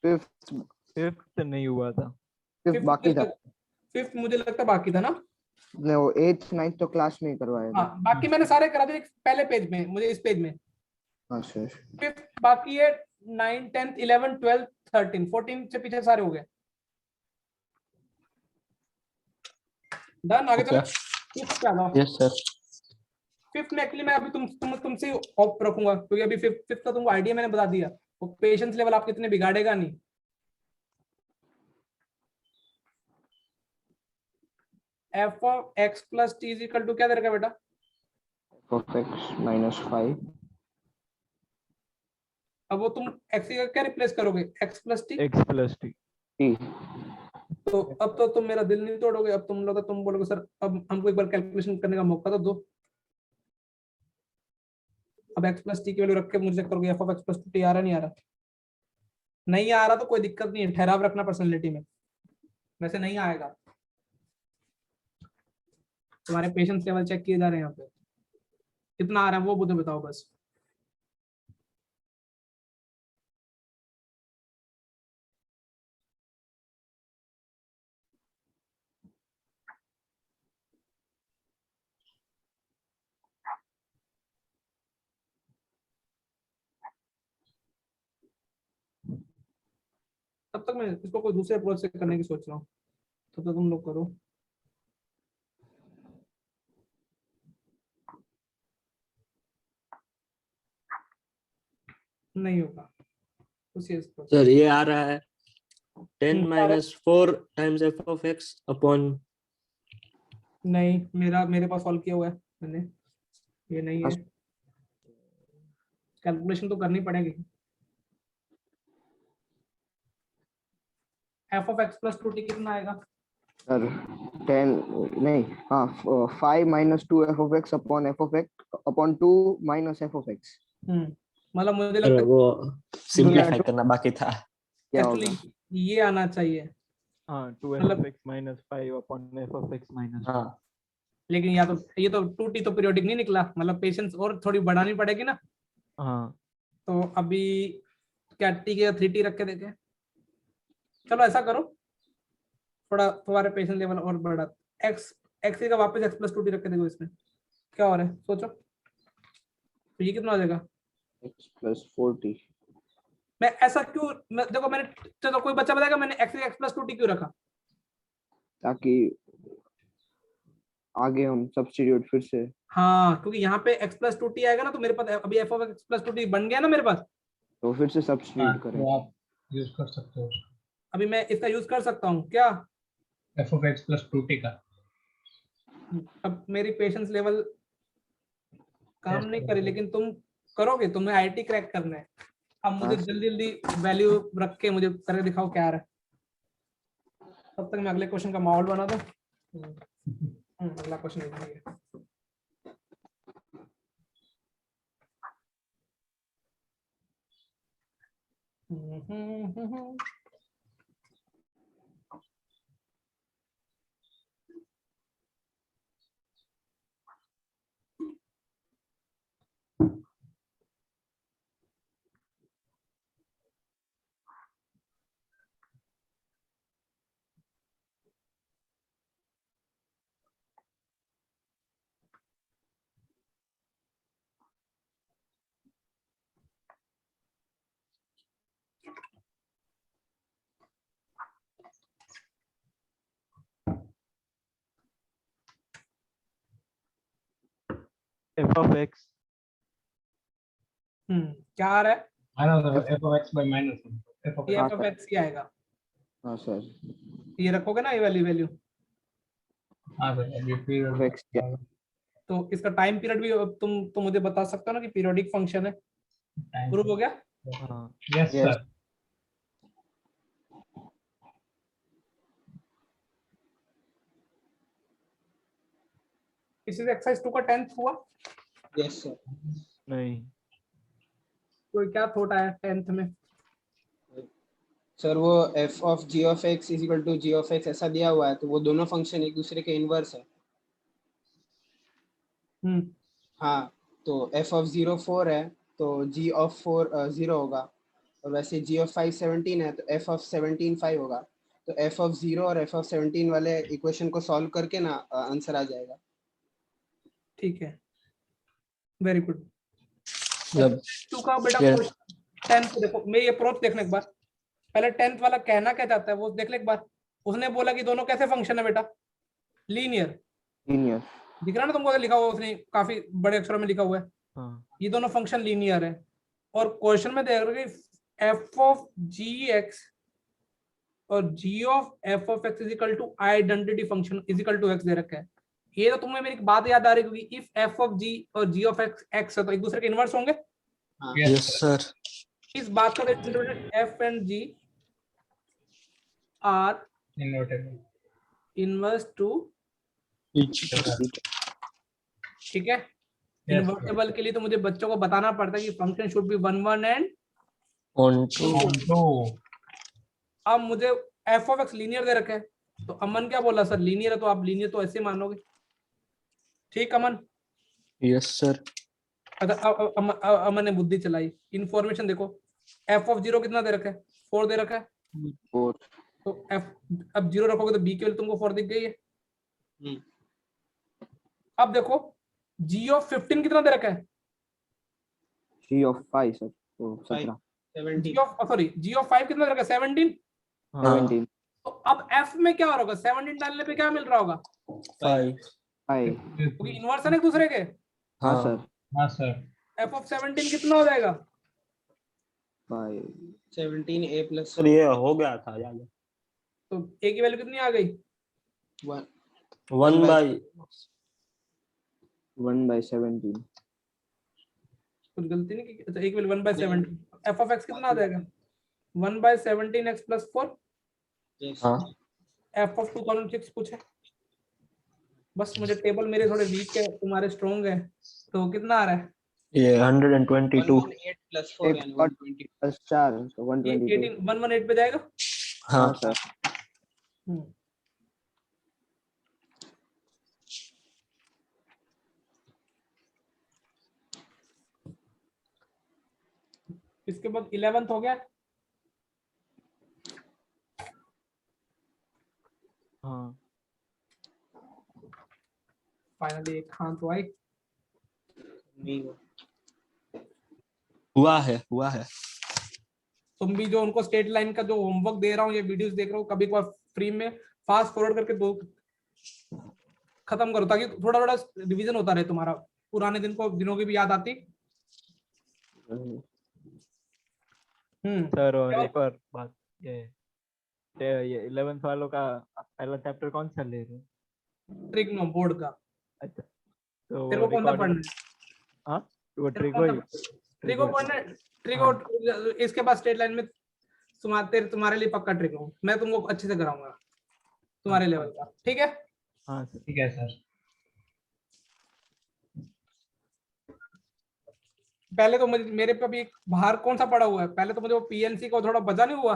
5th फिफ्थ नहीं हुआ था। 5th बाकी था। 5th मुझे लगता है बाकी था ना। नहीं, वो 8th 9th तो क्लास में ही करवाया था। हाँ, बाकी मैंने सारे करा दिए पहले पेज में, मुझे इस पेज में। अच्छा 5th बाकी है, 9 10 11 12 13 14 से पीछे सारे हो गए। डन, आगे चलो। Okay. 5th क्या था? Yes sir. 5th में एक्चुअली मैं अभी तुमसे ऑफ रखूंगा, क्योंकि अभी 5th का तुमको आइडिया मैंने बता दिया, वो पेशेंस लेवल आप कितने बिगाड़ेगा नहीं। F of x plus T is equal to क्या दे रखा है बेटा? of x minus 5 अब वो तुम एक्स का क्या रिप्लेस करोगे? X plus T. x plus T. t। तो अब तो तुम मेरा दिल नहीं तोड़ोगे, अब तुम बोलोगे सर अब हमको एक बार कैलकुलेशन करने का मौका तो दो। अब एक्स प्लस टी की वैल्यू रख के मुझे चेक करोगे f of x plus t आ रहा नहीं आ रहा? नहीं आ रहा तो कोई दिक्कत नहीं है, ठहराव रखना पर्सनैलिटी में, वैसे नहीं आएगा। तुम्हारे पेशेंस लेवल चेक किए जा रहे हैं यहाँ पे, कितना आ रहा है वो मुझे बताओ बस। तब तक मैं इसको कोई दूसरे अप्रोच से करने की सोच रहा हूँ, तब तक तुम लोग करो। नहीं होगा उसी इसको। सर ये आ रहा है 10 आ रहा है? - 4 times f of x upon. नहीं, मेरे पास सॉल्व किया हुआ है मैंने, ये नहीं है। कैलकुलेशन तो करनी पड़ेगी। F of x plus 2t कितना आएगा? सर 10 नहीं, हाँ 5 minus 2 f of x upon f of x upon 2 minus f of x। मतलब मुझे लगता है वो सिंपलीफाई करना बाकी था। क्या होगा? एक्चुअली ये आना चाहिए। हाँ 2f मतलब- of x minus 5 upon f of x minus 2। हाँ लेकिन या तो ये तो 2t तो पीरियोडिक नहीं निकला, मतलब पेशेंस और थोड़ी बढ़ानी पड़ेगी ना। हाँ तो अभी क्या t के 3t रख के देखें? चलो ऐसा करो, थोड़ा तुम्हारे पेशेंस लेवल और बढ़ा, x x का वापस x प्लस 2t रख के देखो, इसमें क्या हो रहा है सोचो। तो ये कितना हो जाएगा? x plus 4t। मैं ऐसा क्यों, देखो मैंने, चलो कोई बच्चा बताएगा मैंने x प्लस 2t क्यों रखा? ताकि आगे हम सब्स्टिट्यूट फिर से। हाँ, क्योंकि यहाँ पे x प्लस 2t आएगा ना, तो मेरे पास अभी f of x plus 2t बन गया ना मेरे पास। तो फिर से हाँ, सब्स्टिट्यूट करें। वो आप यूज कर सकते हो अभी मैं इसका यूज कर सकता हूँ क्या? f of x plus 2t का। अब मेरी पेशेंस लेवल काम Test नहीं करो। करे, लेकिन तुम करोगे, तुम्हें आईटी क्रैक करना है। अब मुझे हाँ। जल्दी जल्दी वैल्यू रख के मुझे करके दिखाओ क्या आ रहा है, तब तक मैं अगले क्वेश्चन का माहौल बना दूं। अगला क्वेश्चन लिखिए। f of x क्या आ रहा है? f of x by minus 1. f of ये हाँ, एफ ऑफ सर। एक्स ही आएगा, हाँ सर, ये रखोगे ना ये वाली वैल्यू, हाँ सर, अभी फिर f x क्या तो इसका टाइम पीरियड भी अब तुम मुझे बता सकते हो ना कि पीरियोडिक फंक्शन है, प्रूव हो गया। हाँ यस Yes. सर। इसी से एक्सरसाइज 2 का 10th हुआ, यस सर। नहीं कोई क्या थोट आया 10th में? सर वो f of g of x is equal to g of x ऐसा दिया हुआ है, तो वो दोनों फंक्शन एक दूसरे के इनवर्स है। हम्म, हाँ, तो f ऑफ 0 4 है तो g ऑफ 4 0 होगा, और वैसे g ऑफ 5 17 है तो f ऑफ 17 5 होगा। तो f ऑफ 0 और f ऑफ 17 वाले इक्वेशन को सॉल्व करके ना आंसर आ जाएगा। ठीक है, वेरी गुड। मतलब 2 का बेटा Yes. क्वेश्चन 10th देखो, मेरी अप्रोच देखने एक बार, पहले 10th वाला कहना क्या चाहता है वो देख ले एक बार। उसने बोला कि दोनों कैसे फंक्शन है बेटा, लीनियर, linear? दिख रहा है ना तुमको, लिखा हुआ उसने काफी बड़े अक्षरों में लिखा हुआ है, हाँ ये दोनों फंक्शन लीनियर है। और क्वेश्चन में देख रहे हो एफ ऑफ जी एक्स और g of f of x is equal to identity function is equal to x दे रखा है। ये तो तुम्हें मेरी बात याद आ रही है, क्योंकि इफ एफ ऑफ जी और जी ऑफ एक्स एक्स है तो एक दूसरे के इनवर्स होंगे। हाँ यस सर। इस बात का F and G are invertible. Inverse to, ठीक है। Yes, इन्वर्टेबल के लिए तो मुझे बच्चों को बताना पड़ता है कि function should be 1 1 and, onto तो अब मुझे एफ ऑफ एक्स लीनियर दे रखा है, तो अमन क्या बोला सर लीनियर है, तो आप लीनियर तो ऐसे मानोगे, ठीक अमन? Yes sir. अमन ने बुद्धि चलाई, इंफॉर्मेशन देखो, एफ ऑफ 0 कितना दे रखा है, 4 दे रखा है, 4 तो एफ अब 0 रखोगे तो बी की वैल्यू तुमको 4 दिख गई है। हम्म। अब देखो जी ऑफ 15 कितना दे रखा है, g of 5 सर, तो 17 जी 17 ऑफ सॉरी जी ऑफ 5 कितना दे रखा है 17। हाँ 17 तो अब एफ में क्या होगा, 17 डालने पे क्या मिल रहा होगा, 5 5 क्योंकि इनवर्स है ना एक दूसरे के। हाँ हाँ सर, हाँ सर। एफ ऑफ 17 कितना हो जाएगा, 5 17 a प्लस सर ये हो गया था याद। तो ए की वैल्यू कितनी आ गई, 1 1 बाय 1 by 17 कुछ गलती नहीं की, अच्छा एक value 1 by 17, F of x कितना आ जाएगा 1 बाय 17 एक्स प्लस 4। यस हाँ एफ ऑफ 2006 पूछे, बस मुझे टेबल मेरे थोड़े वीक है तुम्हारे स्ट्रॉन्ग है, तो कितना आ रहा है ये 122 118 प्लस 4 एक यानी और 120 प्लस 4 तो ये 122 118 पे जाएगा। हाँ हाँ सर, हम्म, इसके बाद 11th हो गया, हाँ फाइनली एक हाँ तो आई। नहीं हुआ। हुआ है। तुम भी जो उनको स्टेट लाइन का जो होमवर्क दे रहा हूँ, ये वीडियोस देख रहा हूँ, कभी कभार फ्री में फास्ट फॉरवर्ड करके दो खत्म करो, ताकि थोड़ा थोड़ा रिवीजन होता रहे तुम्हारा, पुराने दिनों की भी याद आती। सर और क्या? एक और बात, ये 11th वालों का पहला चैप्टर कौन सा ले रहे हो? ट्रिग्नो बोर्ड का, अच्छा तो तेरे को कौन सा recording- पढ़ना है? हाँ वो तेरे को ट्रिगो कौन सा- ट्रिगो पढ़ना है? ट्रिगो इसके बाद स्टेट लाइन में तुम्हारे लिए पक्का ट्रिगो मैं तुमको अच्छे से कराऊंगा तुम्हारे लेवल का, ठीक है। हाँ सर ठीक है सर। पहले तो मेरे पे भी बाहर कौन सा पड़ा हुआ है, पहले तो मुझे वो पीएनसी को थोड़ा बचा नहीं हुआ,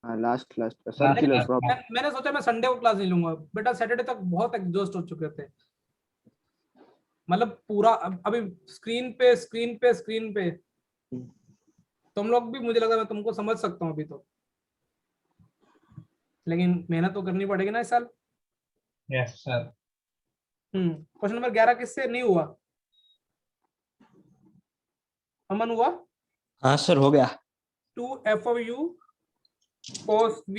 हाँ लास्ट सर्कुलर प्रॉब्लम मैंने सोचा मैं संडे को क्लास नहीं लूंगा, बेटा सैटरडे तक बहुत एग्जॉस्ट हो चुके थे, मतलब पूरा अभी स्क्रीन पे तुम लोग भी, मुझे लगा मैं तुमको समझ सकता हूँ अभी तो, लेकिन मेहनत तो करनी पड़ेगी ना इस साल। Yes sir. क्वेश्चन नंबर 11 किससे नहीं हुआ, अमन हुआ? हाँ सर हो गया। 2f of u cos v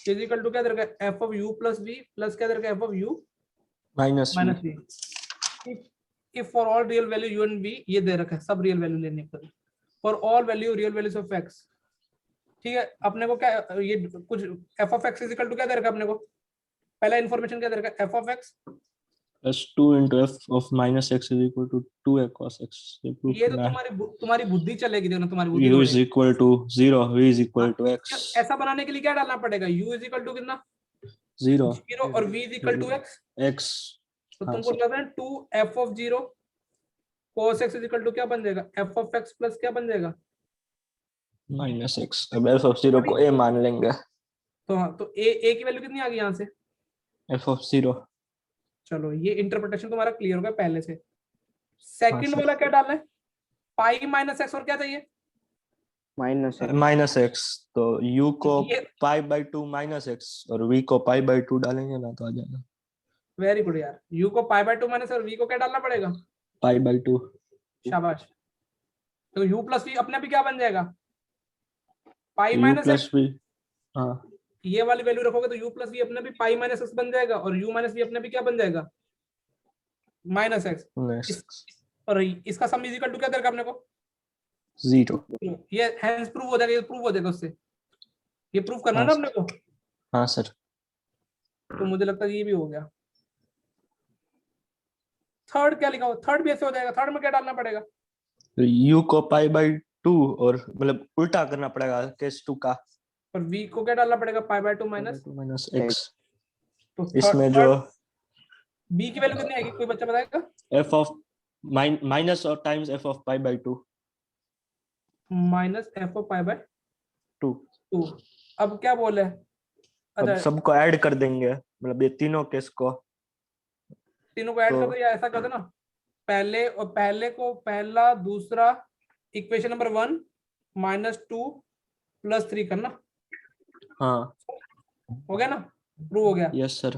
is equal to क्या दे रखा है, f of u plus v plus क्या दे रखा है, f of u minus minus v। If for all real value u and v, ये दे रखा है सब रियल वैल्यू लेने पर, for all value real values of x. ठीक है, अपने को क्या ये कुछ F of x equal to क्या दे रखा है अपने को, पहला इन्फॉर्मेशन क्या दे रखा है, F of x plus 2 into f of minus x is equal to 2a cos x। ये प्रूफ ये तो करना है। तुम्हारी बुद्धि चलेगी, देखना तुम्हारी बुद्धि u is दौड़ेगी। equal to 0, v is equal to x। ऐसा बनाने के लिए क्या डालना पड़ेगा, u इज इक्वल टू कितना 0 0 और v is equal to x। x। तो हाँ तुमको सर। लग रहा है 2 f of 0 cos x is equal to क्या बन जाएगा, f ऑफ x प्लस क्या बन जाएगा, माइनस x। अब f of 0 को a मान लेंगे। तो हाँ, तो a की वैल्यू कितनी आ गई यहाँ से। f of 0। चलो ये इंटरप्रिटेशन तुम्हारा क्लियर हो गया पहले से। Second sir. वाला क्या डालना है, पाई माइनस एक्स और क्या चाहिए, माइनस x। तो u को ये- π/2 माइनस x और v को π/2 डालेंगे ना तो आ जाएगा वेरी गुड यार, u को पाई बाय 2 माइनस और v को क्या डालना पड़ेगा, π/2। शाबाश। तो u प्लस v अपने भी क्या बन जाएगा, पाई u minus plus x. v। हाँ ये वाली वैल्यू रखोगे तो u प्लस v अपने भी पाई माइनस एक्स बन जाएगा और u माइनस v अपने भी क्या बन जाएगा, माइनस एक्स। नेक्स्ट और इसका सम इज इक्वल टू क्या दे रखा अपने को, 0। ये हैंस प्रूव हो जाएगा, ये प्रूव हो जाएगा उससे, ये प्रूव करना है हाँ ना अपने को। हाँ सर। तो मुझे लगता है ये भी हो गया। थर्ड क्या लिखा हो, थर्ड भी ऐसे हो जाएगा, थर्ड में क्या डालना पड़ेगा, तो u को π/2 और मतलब उल्टा करना पड़ेगा केस 2 का, और v को क्या डालना पड़ेगा, पाई बाय 2 माइनस। Minus x। तो इसमें जो b की वैल्यू कितनी आएगी, कोई बच्चा बताएगा, f of माइनस और times f of π/2। Minus f of pi by 2। 2। अब क्या बोले, अब अच्छा सबको ऐड कर देंगे, मतलब ये तीनों केस को। तीनों को ऐड कर तो- दो या ऐसा कर दो ना, पहले को पहला दूसरा इक्वेशन नंबर 1 -2 + 3 करना, हाँ हो गया ना, प्रूव हो गया। Yes sir.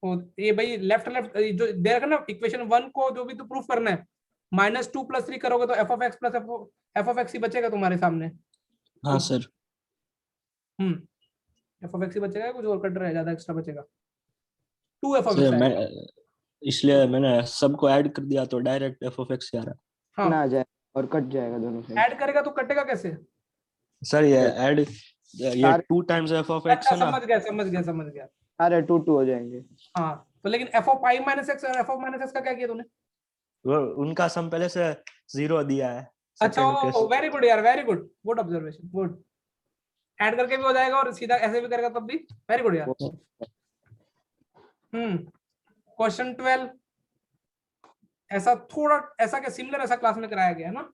तो ये भाई लेफ्ट जो दे रखा ना इक्वेशन 1 को जो भी तो प्रूफ करना है, -2 + 3 करोगे तो f of x plus f of x ही बचेगा तुम्हारे सामने। हाँ सर। f of x ही बचेगा, कुछ और कट रहा है, ज्यादा एक्स्ट्रा बचेगा, 2f of सर x मैं आएगा। इसलिए मैंने सबको ऐड कर दिया तो डायरेक्ट f of x आ रहा। हाँ ना आ जाए और कट जाएगा दोनों से। ऐड करेगा तो कटेगा कैसे, सर ये ऐड ये सारे- 2 टाइम्स f of x अच्छा है ना। समझ गया। सारे 2 हो जाएंगे। हाँ तो लेकिन f of pi - x और f of - x का क्या किया तूने, वो उनका सम पहले से 0 दिया है। अच्छा second case। वेरी गुड यार, very good, good observation, good. Add करके भी हो जाएगा और सीधा ऐसे भी करेगा तब भी, वेरी गुड यार। क्वेश्चन 12 ऐसा थोड़ा ऐसा क्या सिमिलर ऐसा क्लास में कराया गया है ना,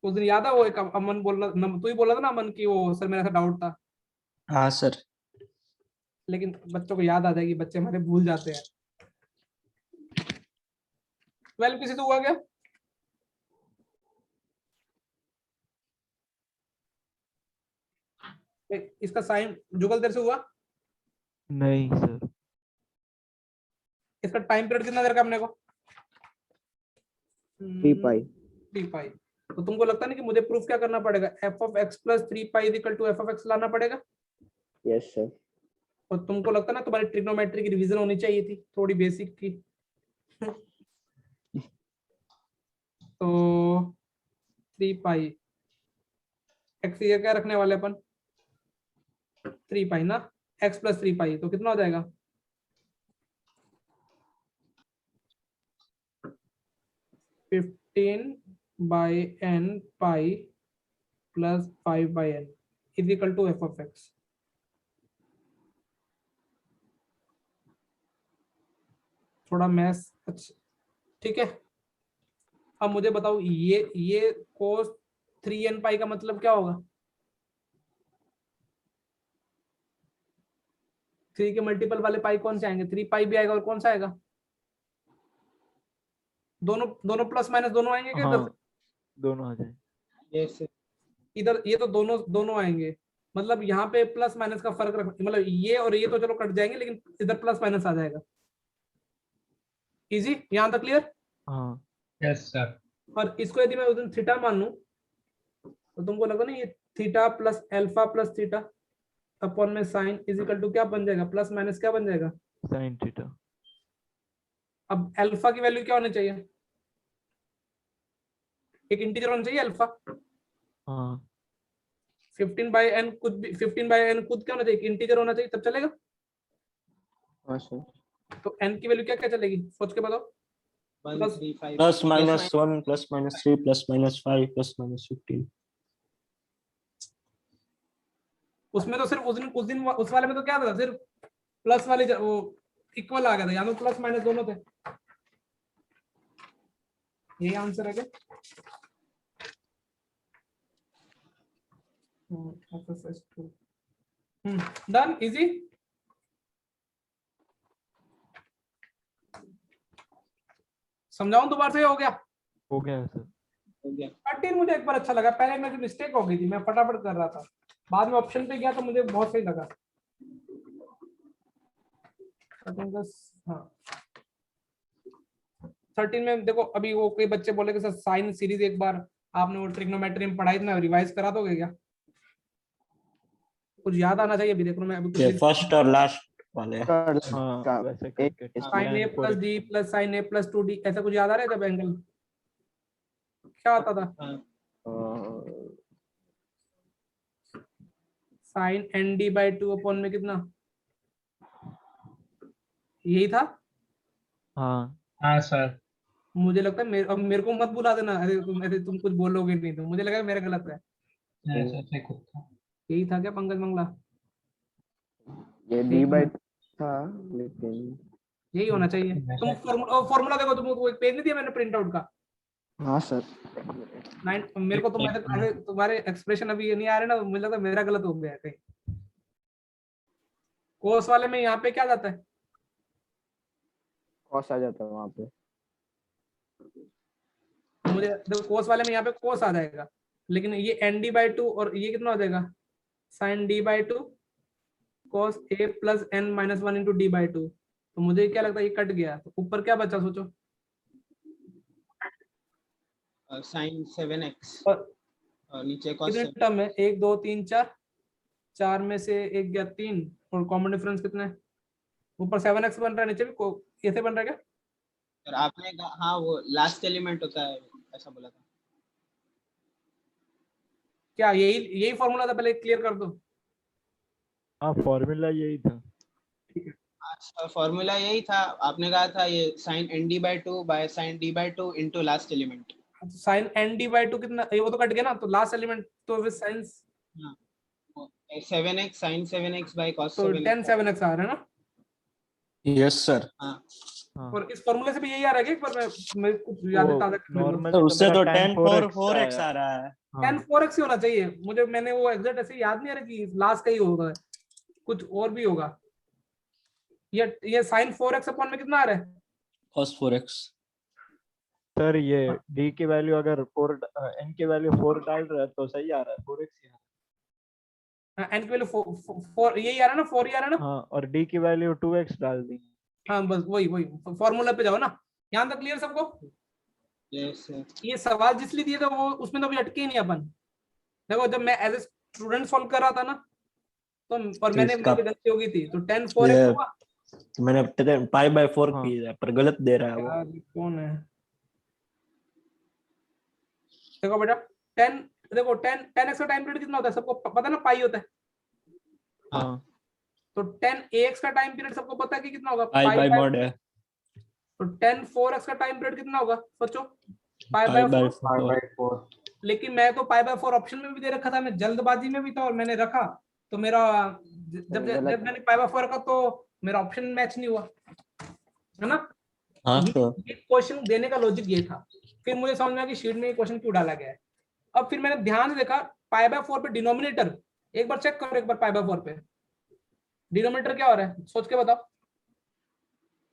उस दिन याद है वो एक अमन बोल रहा, तू ही बोल रहा था ना अमन की, वो सर मेरा ऐसा डाउट था, हाँ सर। लेकिन बच्चों को याद आ जाएगी, बच्चे हमारे भूल जाते हैं। 12 किसी से हुआ क्या, इसका साइन जुगल देर से हुआ, नहीं सर। इसका टाइम पीरियड कितना देर का अपने को, 3 पाई। 3 पाई। तो तुमको लगता नहीं कि मुझे प्रूफ क्या करना पड़ेगा, f of x + 3 pi = f of x लाना पड़ेगा। Yes sir. और तुमको लगता ना तुम्हारी ट्रिग्नोमेट्री की रिवीजन होनी चाहिए थी, थोड़ी बेसिक की। तो 3 पाई x ये क्या रखने वाले अपन, 3 पाई ना, x + 3 पाई तो कितना हो जाएगा, 15/n pi + 5/n = f of x। थोड़ा मैथ्स अच्छा ठीक है। अब मुझे बताओ ये cos 3n पाई का मतलब क्या होगा, 3 के मल्टीपल वाले पाई कौन से आएंगे, 3 पाई भी आएगा और कौन सा आएगा, दोनों प्लस माइनस दोनों आएंगे क्या, हाँ दोनों आ जाए। यस इधर ये तो दोनों आएंगे, मतलब यहाँ पे प्लस माइनस का फर्क रख, मतलब ये और ये तो चलो कट जाएंगे लेकिन इधर प्लस माइनस आ जाएगा। इजी, यहाँ तक क्लियर। हाँ Yes, sir. और इसको यदि मैं उस दिन थीटा मान लूं तो तुमको लगा ना ये theta plus alpha plus theta upon में साइन = क्या बन जाएगा, प्लस माइनस क्या बन जाएगा। sin theta. अब अल्फा की वैल्यू क्या होनी चाहिए, एक इंटीजर होना चाहिए अल्फा। हाँ 15/n कुछ भी 15/n खुद क्या होना चाहिए, इंटीजर होना चाहिए तब चलेगा। हाँ सर। तो n की वैल्यू क्या क्या चलेगी सोच के बताओ। 135 plus minus 1 plus minus 3 plus minus 5 plus minus 15। उसमें तो सिर्फ उस दिन उस वाले में तो क्या था, सिर्फ प्लस वाले वो इक्वल आ गया था, या तो प्लस माइनस दोनों थे। यही आंसर है क्या? Done, easy. समझाऊं दोबारा से, हो गया? हो गया सर। हो गया। 13 मुझे एक बार अच्छा लगा, पहले मेरी मिस्टेक हो गई थी, मैं फटाफट कर रहा था, बाद में ऑप्शन पे गया तो मुझे बहुत सही लगा। हाँ 13 में देखो, अभी वो कई बच्चे बोले कि सर साइन सीरीज एक बार आपने वो ट्रिग्नोमेट्री में पढ़ाई थी ना, रिवाइज करा दोगे क्या? कुछ याद आना चाहिए। अभी देखो मैं अभी ये फर्स्ट और लास्ट वाले हैं। कर हाँ का वैसे एक करके sine a tan plus 4x। D plus sine a plus 2d, ऐसा कुछ याद आ रहा है जब एंगल क्या आता था? Sine N D by 2 upon में कितना, यही था। हाँ हाँ सर। मुझे लगता है अब मेरे को मत बुला देना, अरे तुम कुछ बोलोगे नहीं तो मुझे लगा मेरा गलत है। नहीं सर, ठीक होता। यही था क्या पंकज मंगला? ये यही d by था। था, लेकिन यही होना चाहिए। तुम फॉर्मूला देखो, तुम वो एक पेज नहीं दिया मैंने प्रिंट आउट का। हाँ सर। 9 मेरे को तुम ऐसे तुम्हारे एक्सप्रेशन अभी ये नहीं आ रहे ना, मुझे लगता है मेरा गलत हो गया है कहीं। कोर्स वाले में यहाँ पे क्या जाता है? cos आ जाता है वहां पे। मुझे देखो कोस वाले में यहाँ पे कोस आ जाएगा, लेकिन ये एन डी बाई 2 और ये कितना हो जाएगा, sine D by 2 cos A plus N minus 1 into D by 2। तो मुझे क्या लगता है ये कट गया, तो ऊपर क्या बचा सोचो। साइन 7x और और नीचे cos कितने 7। टर्म है, 1 2 3 4, 4 में से एक गया 3, और कॉमन डिफरेंस कितना है, ऊपर 7x बन रहा है, नीचे भी ऐसे बन रहा है क्या? और आपने कहा हाँ वो लास्ट एलिमेंट होता है ऐसा बोला था। क्या यही यही फॉर्मूला था, पहले क्लियर कर दो। हाँ फॉर्मूला यही था। फॉर्मूला यही था, आपने कहा था ये sine N D by 2 by sine D by 2 into last element. Sine N D by 2 कितना, ये वो तो कट गया ना, तो लास्ट एलिमेंट तो with sine 7x sine 7x by cos तो 7x। 10 7x आ रहा है ना। Yes sir. हाँ हाँ और इस फॉर्मूले से भी यही आ रहा है कि एक बार मैं कुछ यादें ताजा कर लूं। नॉर्मल तो उससे तो 10 4 4x 4x आ रहा है। 10 4x ही होना चाहिए मुझे, मैंने वो एग्जैक्ट ऐसे याद नहीं आ रहा कि लास्ट का ही होगा, कुछ और भी होगा। ये साइन 4x अपॉन में कितना आ रहा है? cos 4x। सर ये d की वैल्यू अगर 4 n की वैल्यू 4 डाल रहा है तो सही आ रहा है 4x ही आ रहा एन की वैल्यू 4 यही आ रहा है ना, 4 ही आ रहा है है। ना। हाँ और d की वैल्यू 2x डाल दी। हाँ बस वही फॉर्मूला पे जाओ ना। यहाँ तक क्लियर सबको? यस ये सवाल जिसलिए दिए थे वो उसमें तो अभी अटके ही नहीं अपन। देखो जब मैं एज ए स्टूडेंट सॉल्व कर रहा था ना, तो और तो मैंने इसका- मेरी गलती हो गई थी, तो 10 4x ये होगा। तो मैंने पाई बाय 4 हाँ। की है पर गलत दे रहा है वो। यार ये कौन है, देखो बेटा 10, देखो 10x का टाइम पीरियड कितना होता है सबको पता है ना, पाई होता है। हाँ तो 10ax का टाइम पीरियड सबको पता है कि कितना होगा, पाई पाई बाय बाय। मॉड है। तो 10 4x का टाइम पीरियड कितना होगा सोचो, पाई पाई बाय बाय 4। 4। लेकिन मैं तो पाई बाय 4 ऑप्शन में भी दे रखा था, मैं जल्दबाजी में भी था और मैंने रखा, तो मेरा जब जब मैंने पाई बाय 4 रखा तो मेरा ऑप्शन मैच नहीं हुआ, है ना। हाँ तो ये क्वेश्चन देने का लॉजिक ये था। फिर मुझे समझ में आया कि शीट में ये क्वेश्चन क्यों डाला गया है। अब फिर मैंने ध्यान से देखा, पाई बाय 4 पे डिनोमिनेटर एक बार चेक करो, एक बार पाई बाय 4 पे डिनोमिनेटर क्या हो रहा है सोच के बताओ।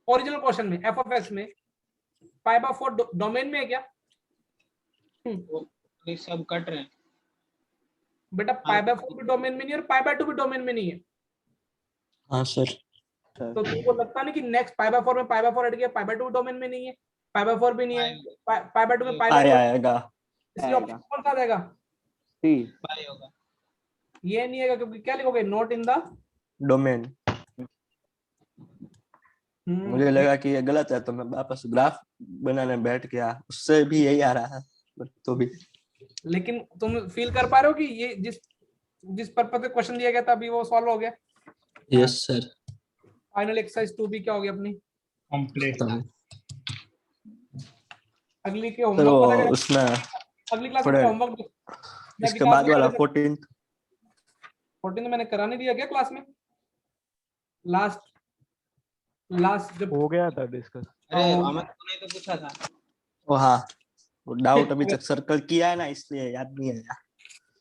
ओरिजिनल क्वेश्चन में एफ ऑफ एक्स में पाई बाय 4 डोमेन में है क्या? ये सब कट रहे हैं। बेटा पाई बाय 4 भी डोमेन में नहीं है और पाई बाय 2 भी डोमेन में नहीं है। हाँ सर। तो तुमको लगता नहीं कि नेक्स्ट पाई बाय 4 में पाई बाय 4 हट गया, पाई बाय 2 डोमेन में नहीं है, पाई बाय 4 भी नहीं है, पाई बाय 2 में पाई बाय 4 आएगा इसलिए ऑप्शन कौन सा आ जाएगा? सी। पाई होगा। ये नहीं है क्योंकि क्या लिखोगे, नोट इन द डोमेन। मुझे लगा कि ये गलत है तो मैं वापस ग्राफ बनाने बैठ गया, उससे भी यही आ रहा है। but तो भी लेकिन तुम फील कर पा रहे हो कि ये जिस जिस पर्पज से क्वेश्चन दिया गया था अभी वो सॉल्व हो गया। Yes sir. फाइनल एक्सरसाइज 2 भी क्या हो गया अपनी? कंप्लीट। अगली के सर होमवर्क वो पता है? उसमें अगली क्लास थोड़े में होमवर्क इसके बाद वाला 14th 14 मैंने करा नहीं दिया क्या क्लास में? लास्ट जब हो गया था डिस्कस। अरे हाँ, अमन तूने तो पूछा था। ओ हाँ वो डाउट अभी तक सर्कल किया है ना इसलिए याद नहीं आया।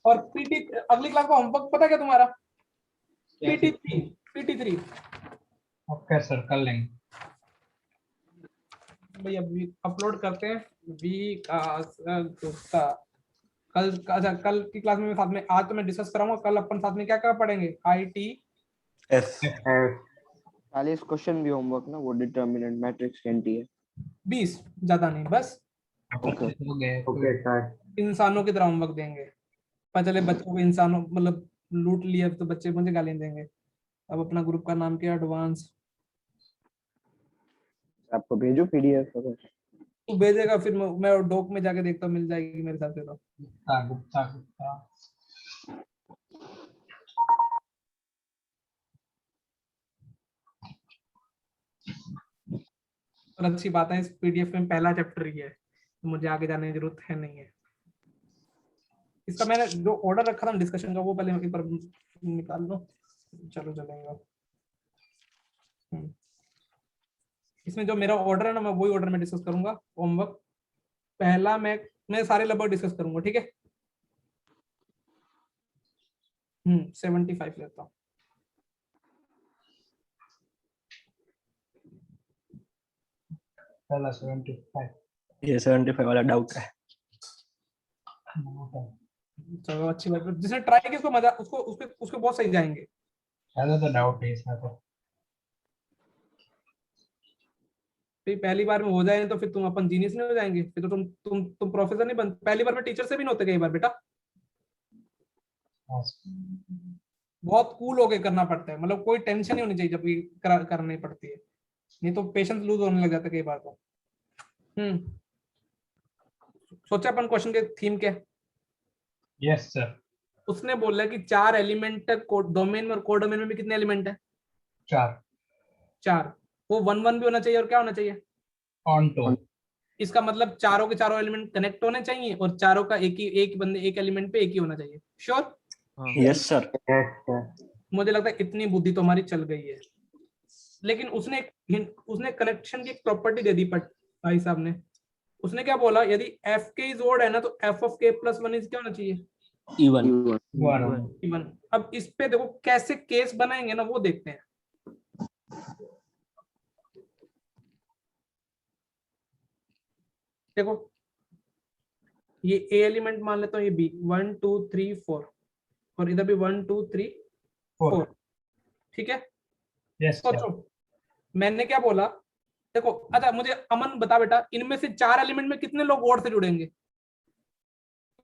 और पीटी अगली क्लास का होमवर्क पता क्या तुम्हारा? क्या पीटी3 ओके सर कर लेंगे। भाई अभी अपलोड करते हैं गुप्ता। कल अच्छा कल की क्लास में साथ में आज तो मैं डिस्कस कराऊंगा, कल अपन साथ में क्या क्या पढ़ेंगे? IT एफ 40 क्वेश्चन भी होमवर्क ना, वो डिटरमिनेंट मैट्रिक्स एनटी है। 20 ज्यादा नहीं, बस ओके हो गए। इंसानों की तरह होमवर्क देंगे। पता चले बच्चों को इंसानों मतलब लूट लिया तो बच्चे मुझे गाली देंगे। अब अपना ग्रुप का नाम क्या? एडवांस। आपको भेजो पीडीएफ अगर। तू भेजेगा फिर मैं डॉक में जाके देखता हूँ मिल जाएगी मेरे हिसाब से तो। गुप्ता और अच्छी बात है इस PDF में पहला चैप्टर ही है तो मुझे आगे जाने की जरूरत है नहीं है। इसका मैंने जो ऑर्डर रखा था डिस्कशन का वो पहले एक बार निकाल लो। चलो चलेगा। इसमें जो मेरा ऑर्डर है ना मैं वही ऑर्डर में डिस्कस करूंगा। होमवर्क पहला मैं सारे लगभग डिस्कस करूंगा, ठीक है? 75 लेता हूँ। पहला 75। ये 75 वाला डाउट है। चलो अच्छी बात है, जिसने ट्राई किया उसको मजा उसको उसके उसके बहुत सही जाएंगे। ज्यादा तो डाउट है इसमें तो। फिर पहली बार में हो जाए तो फिर तुम अपन जीनियस नहीं हो जाएंगे, फिर तो तुम प्रोफेसर नहीं बन। पहली बार में टीचर से भी नहीं होते कई बार बेटा। बहुत कूल होके करना पड़ता है, मतलब कोई टेंशन नहीं होनी चाहिए जब ये करनी पड़ती है, नहीं तो पेशेंस लूज होने लग जाता है कई बार तो। सोचा अपन क्वेश्चन के थीम क्या? Yes sir. उसने बोला कि 4 एलिमेंट डोमेन में और को डोमेन में भी कितने एलिमेंट है? 4। वो 1 1 भी होना चाहिए और क्या होना चाहिए? Onto. इसका मतलब चारों के चारों एलिमेंट कनेक्ट होने चाहिए और चारों का एक बंदे एक एलिमेंट पे एक ही होना चाहिए। श्योर? Yes sir. मुझे लगता है इतनी बुद्धि तो हमारी चल गई है। लेकिन उसने कनेक्शन की एक प्रॉपर्टी दे दी भाई साहब ने। उसने क्या बोला? यदि एफ के इज ओड है ना तो एफ ऑफ के प्लस 1 इज क्या होना चाहिए? इवन। इवन। अब इस पे देखो कैसे केस बनाएंगे ना वो देखते हैं। देखो ये ए एलिमेंट मान लेता हूँ, ये बी 1 2 3 4 और इधर भी 1 2 3 4, ठीक है? यस सोचो मैंने क्या बोला? देखो अच्छा मुझे अमन बता बेटा, इनमें से 4 एलिमेंट में कितने लोग और से जुड़ेंगे?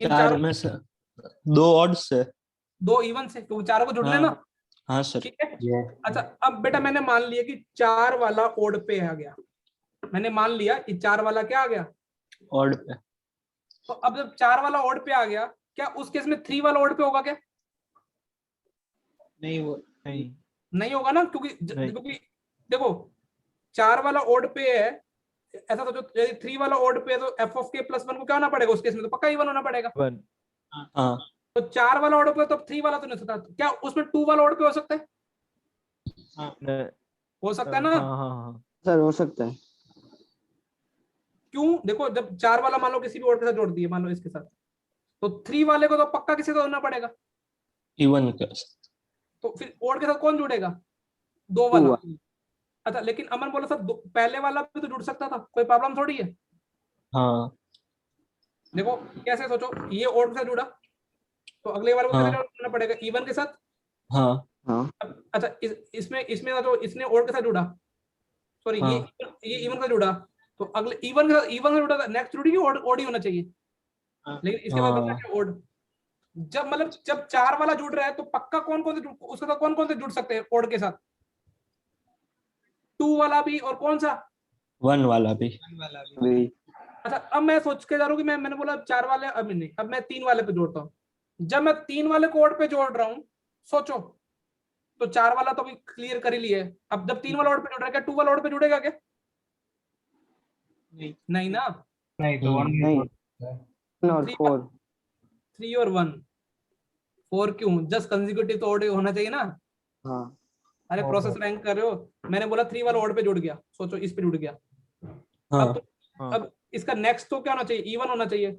इन 4 चारों में से 2 ऑड से 2 इवन से, क्योंकि चारों को जुड़ने हाँ। ना, हाँ सर। ठीक है? अच्छा अब बेटा मैंने मान लिया कि 4 वाला ओड पे आ गया। मैंने मान लिया कि 4 वाला क्या आ गया? ऑड पे। तो अब जब 4 वाला ओड पे आ गया, क्या उस केस में 3 वाला ओड पे होगा क्या? नहीं वो नहीं होगा ना, क्योंकि देखो 4 वाला ओड पे है, ऐसा सोचो यदि 3 वाला ओड पे है तो एफ ऑफ के प्लस 1 को क्या होना पड़ेगा? उस केस में तो पक्का इवन होना पड़ेगा। हाँ तो 4 वाला ऑर्डर पे तो 3 वाला तो नहीं हो सकता, क्या उसमें 2 वाला ऑर्डर पे हो सकता है? हो सकता है ना? सर हो सकता है। क्यों? देखो जब 4 वाला मान लो किसी भी ऑर्डर के साथ जोड़ दिए, मान लो इसके साथ, तो 3 वाले को तो पक्का किसी को होना पड़ेगा। इवन के तो फिर ऑर्डर के साथ कौन जुड़ेगा? 2 वाला। अच्छा लेकिन अमन बोला सर पहले वाला भी तो जुड़ सकता था, कोई प्रॉब्लम थोड़ी है। हाँ देखो कैसे सोचो, ये ऑर्डर के साथ जुड़ा तो अगले वाले को हाँ। किसके साथ जुड़ना पड़ेगा? इवन के साथ। हाँ अच्छा इसमें तो इसने ऑर्डर के साथ जुड़ा, सॉरी हाँ। ये इवन का जुड़ा, तो अगले इवन का जुड़ा था, नेक्स्ट जुड़ी ओड ही होना चाहिए। लेकिन इसके बाद बता क्या ओड? जब मतलब जब 4 वाला जुड़ रहा है तो पक्का कौन कौन से उसके साथ कौन कौन से जुड़ सकते हैं ओड के साथ? 2 वाला भी और कौन सा? 1 वाला भी। अच्छा अब मैं सोच के जा रहा हूँ कि मैंने बोला 4 वाले, अब नहीं, अब मैं 3 वाले पे जोड़ता हूँ। जब मैं 3 वाले कोड पे जोड़ रहा हूँ, सोचो, तो 4 वाला तो अभी क्लियर कर ही लिया है। अब जब 3 वाला ओड पे जुड़ रहा है, क्या 2 वाला ओड पे जुड़ेगा क्या? नहीं, नहीं ना। नहीं तो वन नहीं, और 3 4 3 और 1, 4 क्यों? जस्ट कंसेक्यूटिव तो ओड होना चाहिए ना। हाँ अरे प्रोसेस रैंक कर रहे हो, मैंने बोला 3 वाला ओड पे जुड़ गया, सोचो इस पे जुड़ गया। हाँ अब हाँ। अब इसका नेक्स्ट तो क्या होना चाहिए? इवन होना चाहिए।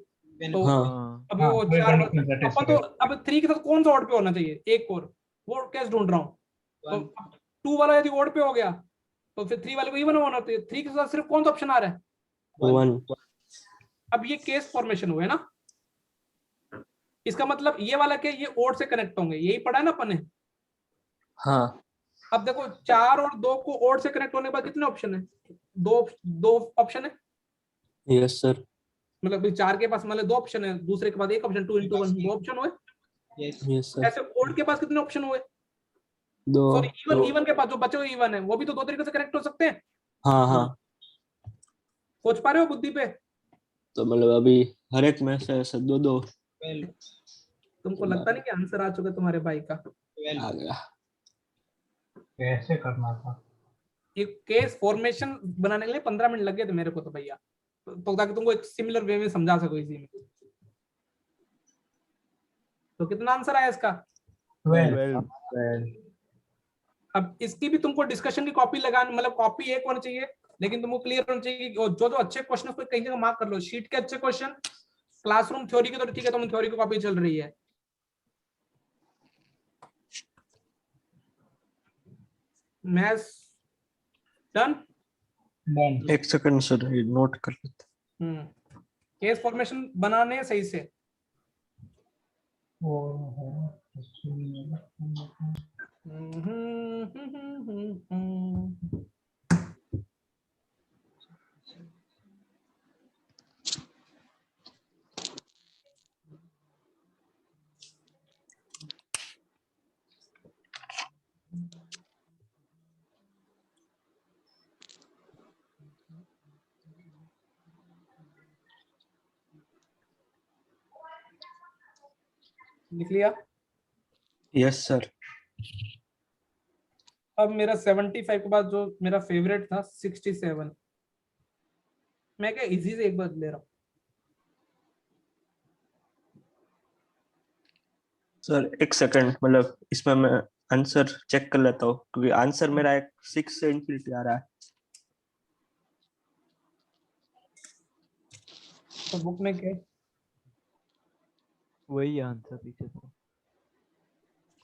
तो हाँ हाँ अभी हाँ, वो कोई 4 condition अपन satisfy तो अब 3 के साथ कौन सा ओड पे होना चाहिए? एक और, वो कैसे ढूंढ रहा हूँ? तो 2 वाला यदि ओड पे हो गया तो फिर 3 वाले को इवन होना चाहिए। 3 के साथ सिर्फ कौन सा ऑप्शन आ रहा है? 1 अब ये केस फॉर्मेशन हुए ना, इसका मतलब ये वाला के ये ओड से कनेक्ट होंगे, यही पढ़ा है ना अपन ने। हाँ अब देखो 4 और 2 को ओड से कनेक्ट होने के बाद कितने ऑप्शन है? दो ऑप्शन है। यस सर मतलब 4 के पास मतलब 2 ऑप्शन है, दूसरे के बाद एक ऑप्शन, 2 into 1 2 ऑप्शन हुए। यस, यस सर ऐसे ओड के पास कितने ऑप्शन हुए? 2 सॉरी इवन, तो इवन के पास जो बचे हुए इवन है वो भी तो 2 तरीके से कनेक्ट हो सकते हैं। हाँ हाँ सोच पा रहे हो बुद्धि पे? तो मतलब अभी हर एक में से ऐसे 2 12 तुमको लगता नहीं कि आंसर आ चुका तुम्हारे भाई का? 12 आ गया। कैसे करना था? एक केस फॉर्मेशन बनाने के लिए 15 मिनट लग गए थे मेरे को तो भैया, तो ताकि तुमको एक सिमिलर वे में समझा सको इजी में। तो कितना आंसर आया इसका? 12 12 अब इसकी भी तुमको डिस्कशन की कॉपी लगानी, मतलब कॉपी एक होनी चाहिए, लेकिन तुमको क्लियर होना चाहिए कि जो जो अच्छे क्वेश्चन उसको कहीं जगह मार्क कर लो। शीट के अच्छे क्वेश्चन, क्लासरूम थ्योरी के तो ठीक है, तुम थ्योरी की कॉपी चल रही है। Maths done. डन। एक सेकंड सर नोट कर लेते। केस फॉर्मेशन बनाने सही से। लिख लिया। यस सर अब मेरा 75 के बाद जो मेरा फेवरेट था 67, मैं क्या इजी से एक बार ले रहा हूँ। सर एक सेकंड, मतलब इसमें मैं आंसर चेक कर लेता हूँ क्योंकि आंसर मेरा एक 6 से इंफिनिटी आ रहा है। तो बुक में क्या है? वही आंसर पीछे से।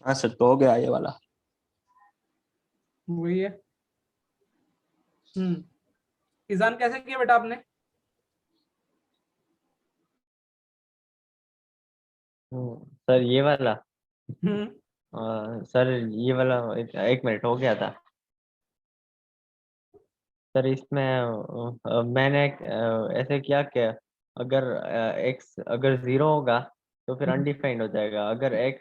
हाँ सर तो हो गया ये वाला। वही है। इजान कैसे किया बेटा आपने? सर ये वाला हम्म सर ये वाला एक मिनट हो गया था सर। इसमें मैंने ऐसे किया कि अगर x अगर 0 होगा तो फिर अनडिफाइंड हो जाएगा, अगर x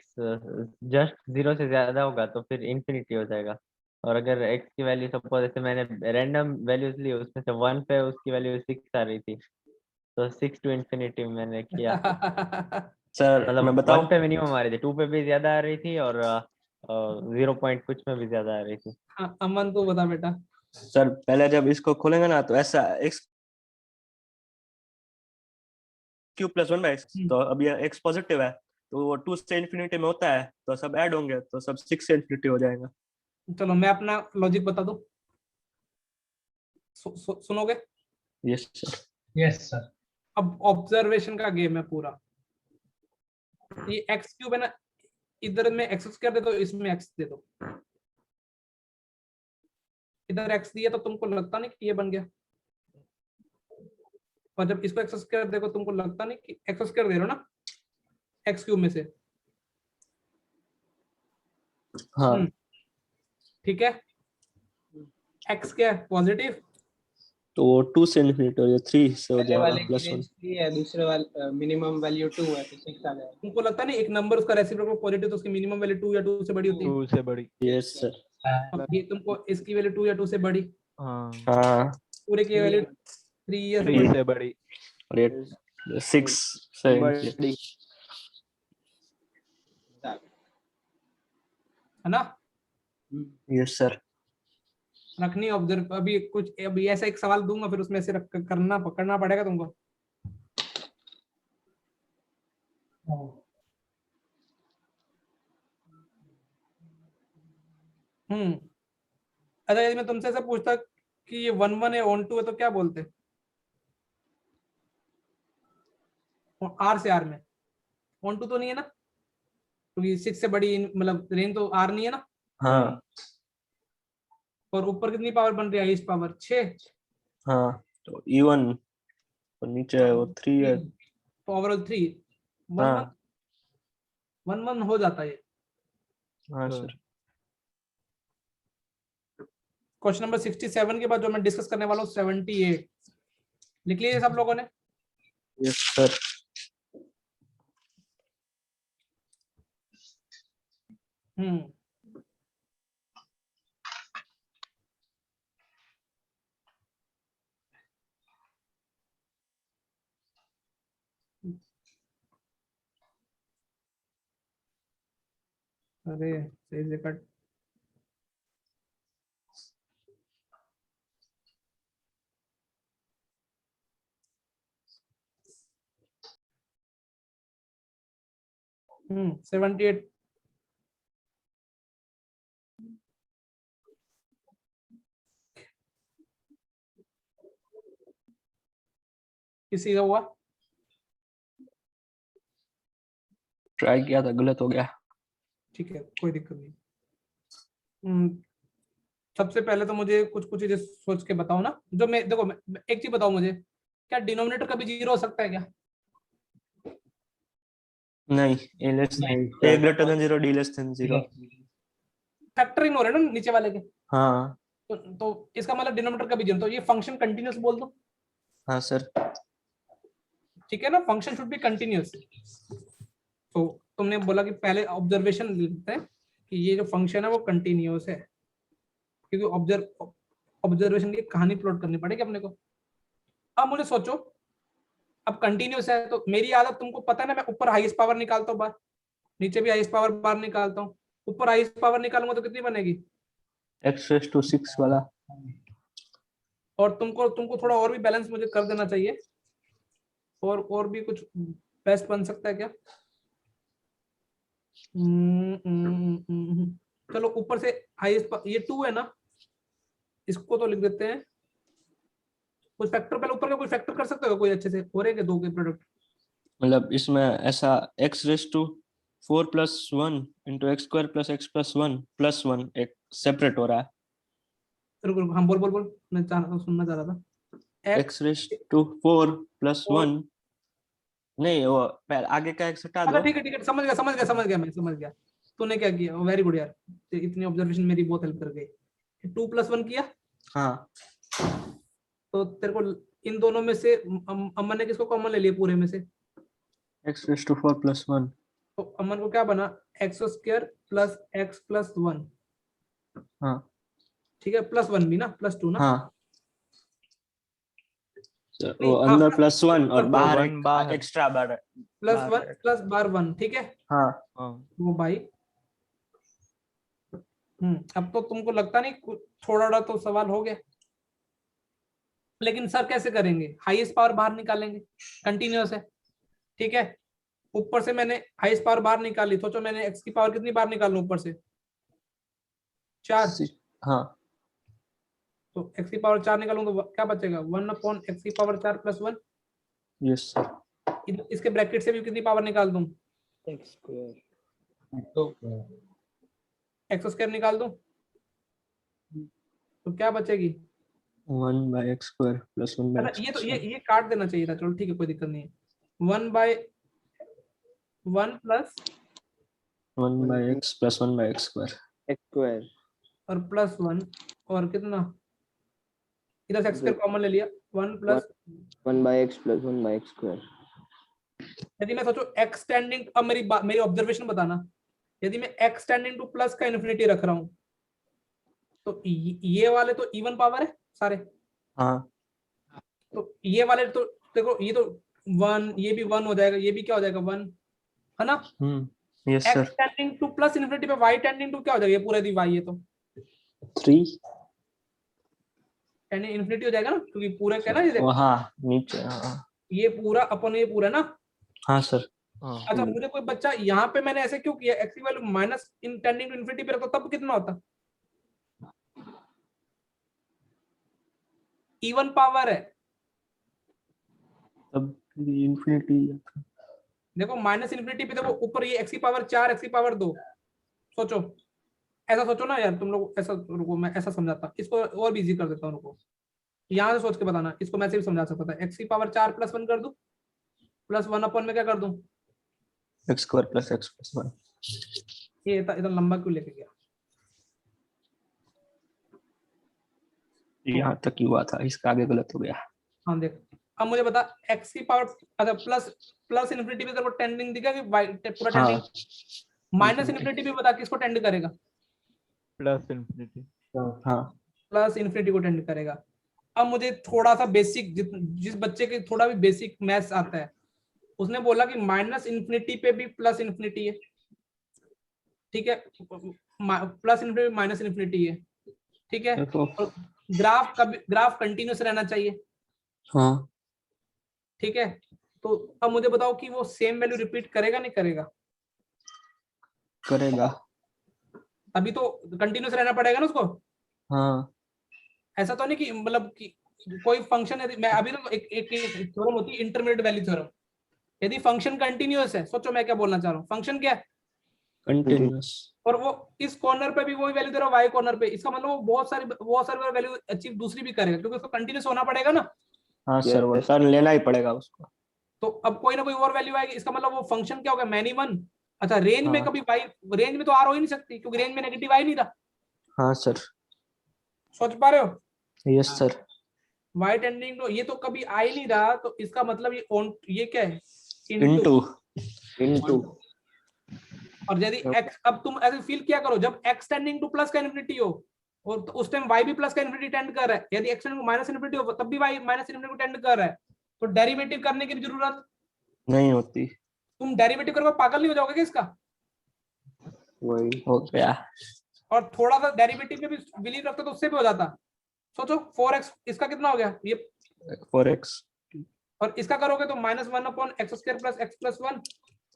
जस्ट 0 से ज्यादा होगा तो फिर इंफिनिटी हो जाएगा, और अगर x की वैल्यू सपोज ऐसे मैंने रैंडम वैल्यूज ली, उसमें से 1 पे उसकी वैल्यू 6 आ रही थी, तो 6 to infinity मैंने किया। सर मैं मतलब बताऊं? 1 पे मिनिमम आ रही थी, 2 पे भी ज्यादा आ रही थी, और 0 पॉइंट कुछ में भी ज्यादा आ रही थी। हाँ, अमन तू बता बेटा। सर पहले जब इसको खोलेंगे ना तो ऐसा x क्यूब प्लस 1/x, तो अब ये x पॉजिटिव है तो वो 2 से इंफिनिटी में होता है, तो सब ऐड होंगे तो सब 6 से इंफिनिटी हो जाएगा। चलो मैं अपना लॉजिक बता दूं, सुनोगे? Yes sir. Yes sir. अब ऑब्जर्वेशन का गेम है पूरा। ये एक्स क्यूब है ना, इधर में एक्स कर दे दो, इसमें एक्स दे दो। इधर एक्स दिया तो तुमको लगता नहीं कि ये बन गया, और जब इसको एक्स कर देखो तुमको लगता नहीं कि एक्स कर दे रहे हो ना एक्स क्यूब में से। हाँ ठीक है, एक्स क्या है? पॉजिटिव। तो वो 2 से इंफिनिटी और ये 3 से हो पहले जाएगा वाले की प्लस 1। रेंज 3 है, दूसरे वाले मिनिमम वैल्यू 2 है तो 6 आ जाएगा। तुमको लगता नहीं एक नंबर उसका रेसिप्रोकल पॉजिटिव तो उसकी मिनिमम वैल्यू 2 या 2 से बड़ी होती है? 2 से बड़ी। Yes sir. अब ये तुमको इसकी वैल्यू 2 या 2 से बड़ी, हाँ हाँ पूरे की वैल्यू 3 ये से 3 बड़ी से बड़ी। और ये 6 से बड़ी। है ना? Yes sir. रखनी ऑब्जर्व। अभी कुछ अभी ऐसा एक सवाल दूंगा, फिर उसमें से करना पकड़ना पड़ेगा तुमको। अच्छा, यदि मैं तुमसे ऐसा पूछता कि ये 1 1 है, ऑन 2 है, तो क्या बोलते? आर से आर में ऑन 2 तो नहीं है ना, क्योंकि 6 से बड़ी मतलब रेंज तो आर नहीं है ना। हाँ और ऊपर कितनी पावर बन रही है? Highest power 6। हाँ, तो इवन और नीचे है वो 3 है। तो ओवरऑल 3 1 1 हाँ 1 1 हो जाता है ये। हाँ सर। क्वेश्चन नंबर 67 के बाद जो मैं डिस्कस करने वाला हूँ 78 लिख लीजिए सब लोगों ने। Yes sir. हम्म अरे सही से कट। हम्म 78 किसी का हुआ? ट्राई किया था, गलत हो गया। ठीक है, कोई दिक्कत नहीं। सबसे पहले तो मुझे कुछ कुछ चीजें सोच के बताओ ना। जो मैं देखो, एक चीज बताओ मुझे, क्या डिनोमिनेटर कभी 0 हो सकता है क्या? नहीं, a less a greater than 0, d less than 0। Factoring हो रहा है ना नीचे वाले के। हाँ तो इसका मतलब डिनोमिनेटर कभी 0। तो ये फंक्शन कंटिन्यूअस बोल दो। हाँ सर। ठीक है ना, फंक्शन शुड बी कंटिन्यूअस। तो तुमने बोला कि पहले ऑब्जर्वेशन लिखते हैं कि ये जो फंक्शन है वो कंटिन्यूअस है, क्योंकि ऑब्जर्वेशन की कहानी प्लॉट करनी पड़ेगी अपने को। अब मुझे सोचो, अब कंटिन्यूअस है तो मेरी आदत तुमको पता है ना, मैं ऊपर हाईएस्ट पावर निकालता हूँ बाहर, नीचे भी हाईएस्ट पावर बाहर निकालता हूँ। ऊपर हाईएस्ट पावर निकालूंगा तो कितनी बनेगी? x⁻⁶ वाला। और तुमको तुमको थोड़ा और भी बैलेंस मुझे कर देना चाहिए। और भी कुछ बेस्ट बन सकता है क्या? चलो ऊपर से हाईएस्ट ये 2 है ना, इसको तो लिख देते हैं। कुछ फैक्टर पहले ऊपर का कोई फैक्टर कर सकते हो कोई अच्छे से? हो रहे हैं दो के प्रोडक्ट? मतलब इसमें ऐसा x⁻⁴ + 1 × x² + x+1 + 1 एक सेपरेट हो रहा है। रुको रुको, हाँ बोल बोल बोल, मैं सुनना चाह रहा था। x⁻⁴ + 1 नहीं, वो पहले आगे का x हटा अच्छा दो। ठीक है ठीक है, समझ गया मैं समझ गया। तूने क्या किया, वेरी गुड यार, इतनी ऑब्जर्वेशन मेरी बहुत हेल्प कर गई। 2 + 1 किया हाँ तो तेरे को इन दोनों में से अमन ने किसको कॉमन ले लिया पूरे में से? x⁻⁴ + 1। तो अमन को क्या बना? x² + x+1। हाँ ठीक है, +1 भी ना, +2 ना? हाँ, तो नहीं वो हाँ, अंदर +1 और बाहर वन एक बाहर। एक्स्ट्रा बार। +1 + बार 1। ठीक है हाँ हाँ वो भाई। अब तो तुमको लगता नहीं थोड़ा थोड़ा तो सवाल हो गया। लेकिन सर कैसे करेंगे? हाईएस्ट पावर बाहर निकालेंगे, कंटिन्यूअस है। ठीक है, ऊपर से मैंने हाईएस्ट पावर बाहर निकाली, सोचो मैंने एक्स की पावर कितनी बाहर निकालू ऊपर से? 4। हाँ तो एक्स की पावर 4 निकालूंगा तो क्या बचेगा? 1/x⁴ + 1। Yes sir. इसके ब्रैकेट से भी कितनी पावर निकाल दूं? x² निकाल दूं तो क्या बचेगी? 1/x² + 1/x²। अच्छा ये काट देना चाहिए था, चलो ठीक है कोई दिक्कत नहीं है। 1/1 प्लस 1/x + 1/x²। x² और +1 और कितना? इधर से x² कॉमन ले लिया, 1 प्लस 1/x + 1/x²। यदि मैं सोचो x टेंडिंग, अब मेरी ऑब्जर्वेशन बताना, यदि मैं x टेंडिंग टू प्लस का इन्फिनिटी रख रहा हूं तो ये वाले तो इवन पावर है सारे। हाँ तो ये वाले तो देखो ये तो 1, ये भी 1 हो जाएगा, ये भी क्या हो जाएगा 1, है ना। Yes x sir. Tending to plus infinity पे y टेंडिंग टू क्या हो जाएगा, ये पूरा दी y, ये तो 3 टेंडिंग इन्फिनिटी हो जाएगा ना, क्योंकि पूरा क्या है ना, ये देखो हाँ नीचे हाँ ये पूरा अपन ये पूरा ना। हाँ सर। अच्छा मुझे कोई बच्चा यहाँ पे मैंने ऐसे क्यों किया, x की value minus in tending to infinity पे रखो तब कितना होता, इवन पावर है। तब इन्फिनिटी देखो माइनस इन्फिनिटी पे देखो ऊपर ये x की पावर 4 x की पावर 2, सोचो ऐसा सोचो ना यार तुम लोग, ऐसा रुको मैं ऐसा समझाता, इसको और भी इजी कर देता हूँ, रुको यहाँ से सोच के बताना, इसको मैं से भी समझा सकता था, x की पावर 4 प्लस 1 कर दूं, प्लस 1 अपॉन में क्या कर दूं, x square plus x plus 1। ये इतना लंबा क्यों लेके गया, यहाँ तक ही हुआ था, इसका आगे गलत हो गया। हाँ देख अब मुझे बता x की पावर, अच्छा प्लस इन्फिनिटी पे तेरे को टेंडिंग दिखा कि पूरा हाँ टेंडिंग, माइनस इन्फिनिटी भी बता किसको टेंड करेगा, प्लस इन्फिनिटी। हाँ प्लस इन्फिनिटी को टेंड करेगा। अब मुझे थोड़ा सा बेसिक, जिस बच्चे के थोड़ा भी बेसिक मैथ्स आता है उसने बोला कि माइनस इन्फिनिटी पे भी प्लस इन्फिनिटी है, ठीक है, प्लस इन्फिनिटी माइनस इन्फिनिटी है, ठीक है, और ग्राफ कंटिन्यूस रहना चाहिए, हाँ ठीक है। तो अब मुझे बताओ कि वो सेम वैल्यू रिपीट करेगा नहीं करेगा, करेगा। अभी तो कंटिन्यूस रहना पड़ेगा ना उसको, हाँ ऐसा तो नहीं कि मतलब कि कोई फंक्शन यदि मैं अभी तो एक थ्योरम होती है इंटरमीडिएट वैल्यू थ्योरम, यदि फंक्शन कंटिन्यूअस है, सोचो मैं क्या बोलना चाह रहा हूँ, फंक्शन क्या है कंटिन्यूस, और वो इस कॉर्नर पे भी वही वैल्यू दे रहा है वाई कॉर्नर पे, इसका मतलब वो बहुत सारी वैल्यू अचीव दूसरी भी करेगा क्योंकि उसको कंटिन्यूस होना पड़ेगा ना। हाँ सर वो टर्न लेना ही पड़ेगा उसको। तो अब कोई ना कोई और वैल्यू आएगी, इसका मतलब वो फंक्शन क्या होगा, मैनी वन। अच्छा रेंज में हाँ। कभी वाई, रेंज में तो आर हो ही नहीं सकती क्योंकि रेंज में नेगेटिव आई नहीं रहा, हाँ सर। सोच पा रहे हो, yes sir. Y tending to ये तो कभी आ ही नहीं रहा, तो इसका मतलब ये क्या है, इनटू। और यदि x, अब तुम ऐसे फील किया करो जब x टेंडिंग टू प्लस का इन्फिनिटी हो और तो उस टाइम y भी प्लस का इन्फिनिटी टेंड कर रहा है, यदि x tending to minus infinity हो तब भी y माइनस इन्फिनिटी को टेंड कर रहा है, तो डेरिवेटिव करने की भी जरूरत नहीं होती। तुम डेरिवेटिव करोगे पागल नहीं हो जाओगे क्या इसका, वही हो गया। और थोड़ा सा डेरिवेटिव में भी बिलीव रखते तो उससे भी हो जाता, सोचो 4x इसका कितना हो गया ये, 4x और इसका करोगे तो minus 1 upon x square plus x plus 1,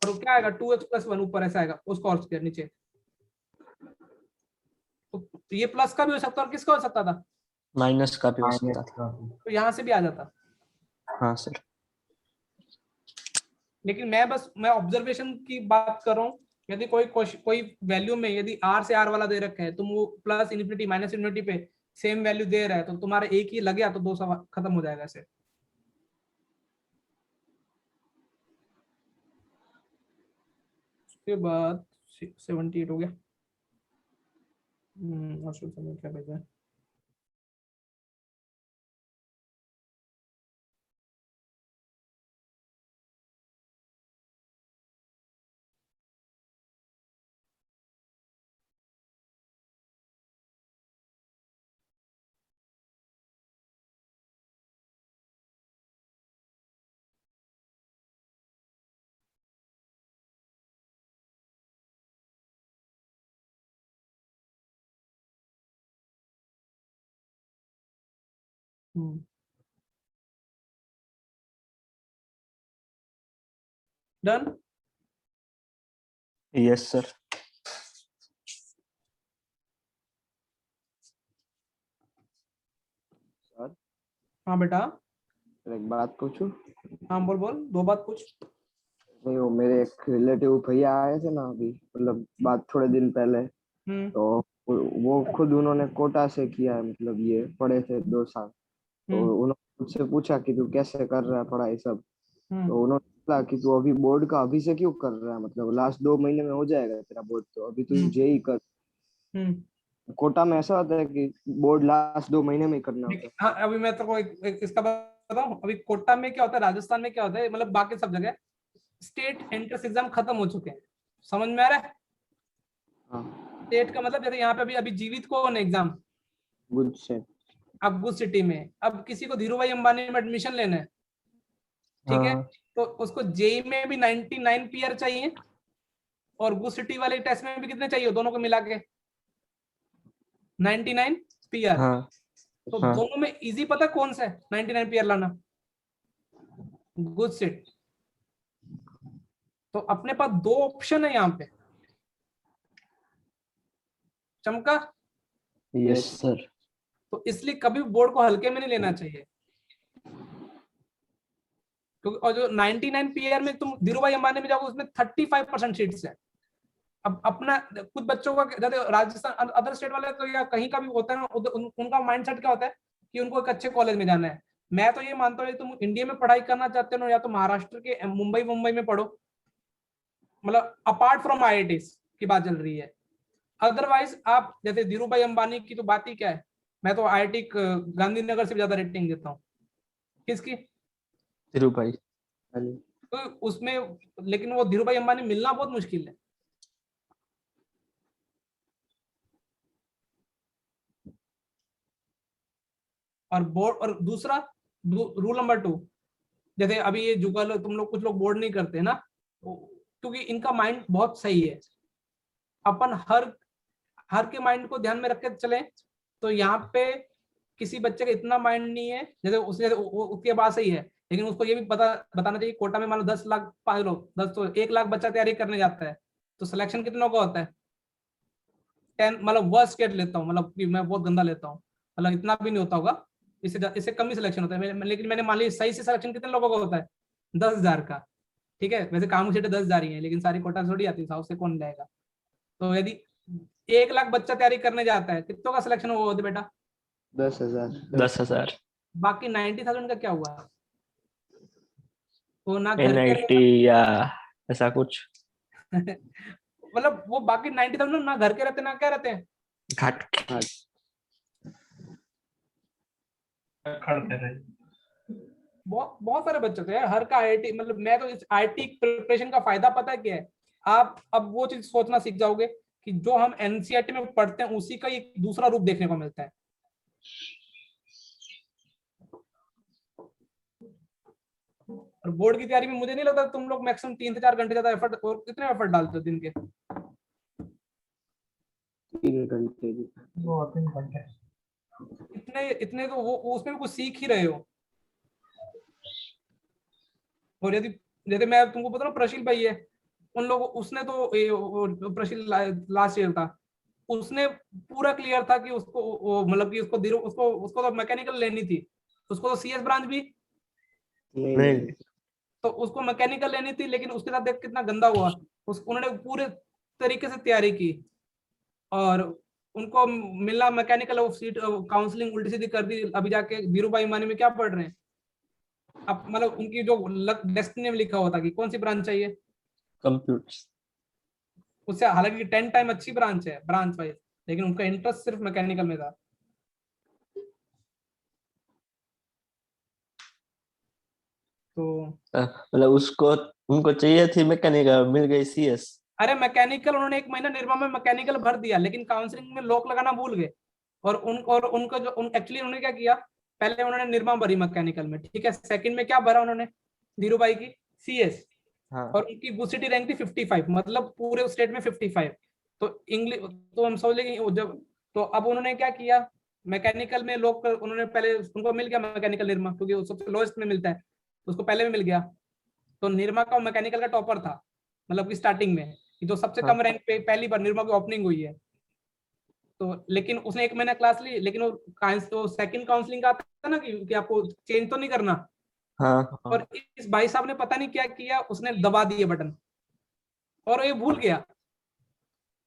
और क्या आएगा 2x प्लस 1 ऊपर ऐसा आएगा उसका और स्क्वायर नीचे, तो ये प्लस का भी हो सकता और किसका हो सकता था, माइनस का भी हो सकता था। तो यहाँ से भी आ जाता। हाँ सर। लेकिन मैं ऑब्जर्वेशन की बात कर रहा हूँ, यदि कोई वैल्यू में यदि r से r वाला दे रखा है, तुम वो प्लस इन्फिनिटी माइनस इन्फिनिटी पे सेम वैल्यू दे रहा है, तो तुम्हारा एक ही लग गया तो दो सवाल खत्म हो जाएगा ऐसे। उसके बाद 78 हो गया। और समय क्या भेजा है, डन। Yes sir. हाँ बेटा, एक बात पूछूं? हाँ बोल बोल, दो बात पूछ। नहीं, वो मेरे एक रिलेटिव भैया आए थे ना अभी, मतलब बात थोड़े दिन पहले, तो वो खुद उन्होंने कोटा से किया है, मतलब ये पढ़े थे 2 साल, तो उन्होंने मुझसे पूछा कि तू कैसे कर रहा है पढ़ाई सब, तो उन्होंने बोला कि तू अभी बोर्ड का अभी से क्यों कर रहा है, मतलब लास्ट 2 महीने में हो जाएगा तेरा बोर्ड, तो अभी तू जेई कर। कोटा में ऐसा होता है कि बोर्ड लास्ट 2 महीने में ही करना होता है। हाँ अभी मैं तो इसका बताऊं, अभी कोटा में क्या होता है, राजस्थान में क्या होता है, मतलब बाकी सब जगह स्टेट एंट्रेंस एग्जाम खत्म हो चुके हैं, समझ में आ रहा है। स्टेट का मतलब जैसे यहाँ पे अभी जीवित को एग्जाम गुड से अब गुड सिटी में, अब किसी को धीरू भाई अंबानी में एडमिशन लेना है, ठीक है, हाँ तो उसको जेई में भी 99 पीआर चाहिए और गुड सिटी वाले टेस्ट में भी कितने चाहिए, दोनों को मिला के 99 पीआर। हाँ तो हाँ। दोनों में इजी पता कौन सा है 99 पीआर लाना? Good sit. तो अपने पास दो ऑप्शन है यहाँ पे, चमका। Yes sir. तो इसलिए कभी बोर्ड को हल्के में नहीं लेना चाहिए, क्योंकि और जो 99 पीआर में तुम धीरू भाई अंबानी में जाओगे उसमें 35% सीट्स है। अब अपना कुछ बच्चों का जैसे राजस्थान अदर स्टेट वाले तो या कहीं का भी होता है ना, उनका माइंडसेट क्या होता है कि उनको एक अच्छे कॉलेज में जाना है। मैं तो ये मानता हूँ तुम इंडिया में पढ़ाई करना चाहते हो या तो महाराष्ट्र के मुंबई में पढ़ो, मतलब अपार्ट फ्रॉम आईआईटीज की बात चल रही है। अदरवाइज आप जैसे धीरू भाई अंबानी की तो बात ही क्या है, मैं तो आईआईटी गांधीनगर से भी ज्यादा रेटिंग देता हूँ। किसकी? धीरू भाई। तो उसमें लेकिन वो धीरू भाई अंबानी मिलना बहुत मुश्किल है। और बोर्ड, और दूसरा रूल नंबर 2, जैसे अभी ये जुगल तुम लोग कुछ लोग बोर्ड नहीं करते ना, क्योंकि इनका माइंड बहुत सही है। अपन हर के माइंड को ध्यान में रख के चले, तो यहाँ पे किसी बच्चे का इतना माइंड नहीं है, जैसे उसके पास सही है, लेकिन उसको ये भी बताना चाहिए कोटा में मान लो 10 लाख 5 लोग 10 तो 1 लाख बच्चा तैयारी करने जाता है, तो सिलेक्शन कितनों का होता है? 10, मतलब वर्स्ट केस लेता हूँ, मतलब कि मैं बहुत गंदा लेता हूँ, मतलब इतना भी नहीं होता होगा, इससे कम ही सिलेक्शन होता है। लेकिन मैंने मान ली सही से सिलेक्शन कितने लोगों का होता है? 10,000 का, ठीक है। वैसे काम सीटें 10,000 ही है, लेकिन सारी कोटा थोड़ी आती है, साउथ से कौन जाएगा? तो यदि 1 लाख बच्चा तैयारी करने जाता है, कितनों का सिलेक्शन हुआ बेटा? 10,000। 10,000। बाकी 90,000 का क्या हुआ? वो ना घर NIT के या ऐसा कुछ मतलब वो बाकी 90,000 ना घर के रहते ना क्या रहते हैं, घाट। करते रहे। बहुत सारे बच्चे थे यार। हर का आईआईटी, मतलब मैं तो इस आईआईटी प्रिपरेशन का फायदा पता है क्या है, आप अब वो चीज सोचना सीख जाओगे कि जो हम एनसीईआरटी में पढ़ते हैं उसी का एक दूसरा रूप देखने को मिलता है। और बोर्ड की तैयारी में मुझे नहीं लगता तुम लोग मैक्सिमम 3 से 4 घंटे ज्यादा एफर्ट, और कितने एफर्ट डालते हो दिन के? 3 घंटे। 2-3 घंटे। इतने तो वो उसमें भी कुछ सीख ही रहे हो। और यदि जैसे मैं तुमको पता ना प्रशील भाई है, उन लोगों उसने तो प्रशील लास्ट ईयर था, उसने पूरा क्लियर था कि उसको मतलब कि उसको तो मैकेनिकल लेनी थी, उसको तो सीएस ब्रांच भी नहीं। तो उसको मैकेनिकल लेनी थी, लेकिन उसके साथ देख कितना गंदा हुआ। उन्होंने पूरे तरीके से तैयारी की और उनको मिला मैकेनिकल, वो सीट काउंसलिंग उल्टी सीधी कर दी। अभी जाके धीरू भाई अंबानी में क्या पढ़ रहे हैं अब, मतलब उनकी जो डेस्टिनी में लिखा हुआ था कि कौन सी ब्रांच चाहिए, कंप्यूटर्स। उससे हालांकि 10 टाइम अच्छी ब्रांच है ब्रांच वाइज, लेकिन उनका इंटरेस्ट सिर्फ मैकेनिकल में था। तो मतलब उसको उनको चाहिए थी मैकेनिकल, मिल गई CS। अरे मैकेनिकल उन्होंने 1 महीना निर्मा में मैकेनिकल भर दिया, लेकिन काउंसलिंग में लॉक लगाना भूल गए। और उनको जो एक्चुअली उन्होंने क्या किया, पहले उन्होंने निर्मा भरी मैकेनिकल में, ठीक है, सेकंड में क्या भरा उन्होंने धीरू भाई की CS। हाँ। और उनकी गुसिटी रैंक थी 55, मतलब पूरे स्टेट में 55। तो इंग्लिश तो हम समझ लेंगे जब, तो अब उन्होंने क्या किया, मैकेनिकल में लोग उन्होंने पहले उनको मिल गया मैकेनिकल निर्मा, क्योंकि वो सबसे लोएस्ट में मिलता है, उसको पहले में मिल गया। तो निर्मा का मैकेनिकल का टॉपर था, मतलब कि स्टार्टिंग में जो सबसे कम रैंक पे पहली बार निर्मा की ओपनिंग हुई है। तो लेकिन उसने 1 महीना क्लास ली, लेकिन वो सेकंड काउंसलिंग का आता है ना कि आपको चेंज तो नहीं करना। हाँ। और इस भाई साहब ने पता नहीं क्या किया, उसने दबा दिए बटन और ये भूल गया।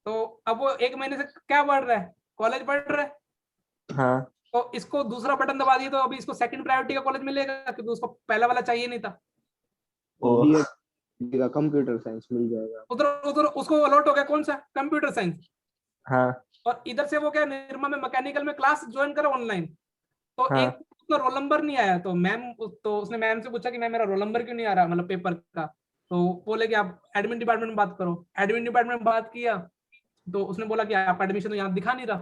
तो अब वो 1 महीने से क्या पढ़ रहा है, कॉलेज पढ़ रहा है। हाँ। तो इसको दूसरा बटन दबा दिया, तो अभी इसको सेकंड प्रायोरिटी का कॉलेज मिलेगा, क्योंकि उसको पहला वाला चाहिए नहीं था। का कंप्यूटर साइंस मिल जाएगा। उधर उसको अलॉट हो गया कौन सा, कंप्यूटर साइंस। हाँ। और इधर से वो क्या निर्मा में मैकेनिकल में क्लास ज्वाइन करा ऑनलाइन। तो हाँ। एक उसका रोल नंबर नहीं आया, तो उसने मैम से पूछा कि मैम मेरा रोल नंबर क्यों नहीं आ रहा, मतलब पेपर का। तो बोले कि आप एडमिन डिपार्टमेंट में बात करो। एडमिन डिपार्टमेंट में बात किया तो उसने बोला कि आप एडमिशन तो यहाँ दिखा नहीं रहा।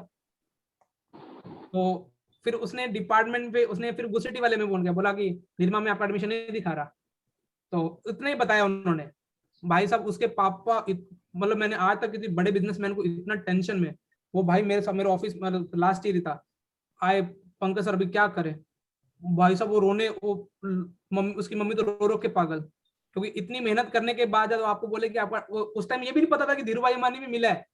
तो फिर उसने डिपार्टमेंट पे उसने फिर गुसिटी वाले में फोन किया, बोला कि निर्मा में आपका एडमिशन नहीं दिखा रहा। तो इतना ही बताया उन्होंने। भाई साहब उसके पापा मतलब मैंने आज तक किसी बड़े बिजनेसमैन को इतना टेंशन में, वो भाई मेरे साथ मेरे ऑफिस मतलब लास्ट ईयर था, आए पंकज सर अभी क्या करें। भाई साहब वो रोने, वो उसकी मम्मी तो रो रो के पागल, क्योंकि इतनी मेहनत करने के बाद जब आपको बोले कि आपका उस टाइम ये भी नहीं पता था कि धीरू भाई अंबानी में मिला है।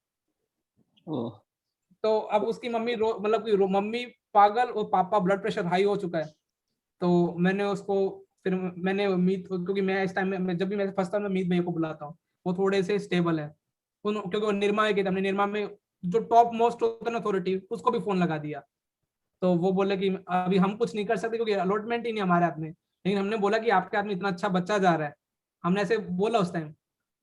तो अब उसकी मम्मी मतलब कि मम्मी पागल और पापा ब्लड प्रेशर हाई हो चुका है। तो मैंने उसको फिर मैंने मीत, क्योंकि मैं इस टाइम में जब भी मैं फर्स्ट टाइम में मीत भैया को बुलाता हूँ, वो थोड़े से स्टेबल है क्योंकि वो निर्मा के, हमने निर्मा में जो टॉप मोस्ट होता है ना अथॉरिटी, उसको भी फोन लगा दिया। तो वो बोले कि अभी हम कुछ नहीं कर सकते क्योंकि अलॉटमेंट ही नहीं हमारे हाथ में, लेकिन हमने बोला कि आपके हाथ में इतना अच्छा बच्चा जा रहा है, हमने ऐसे बोला उस टाइम,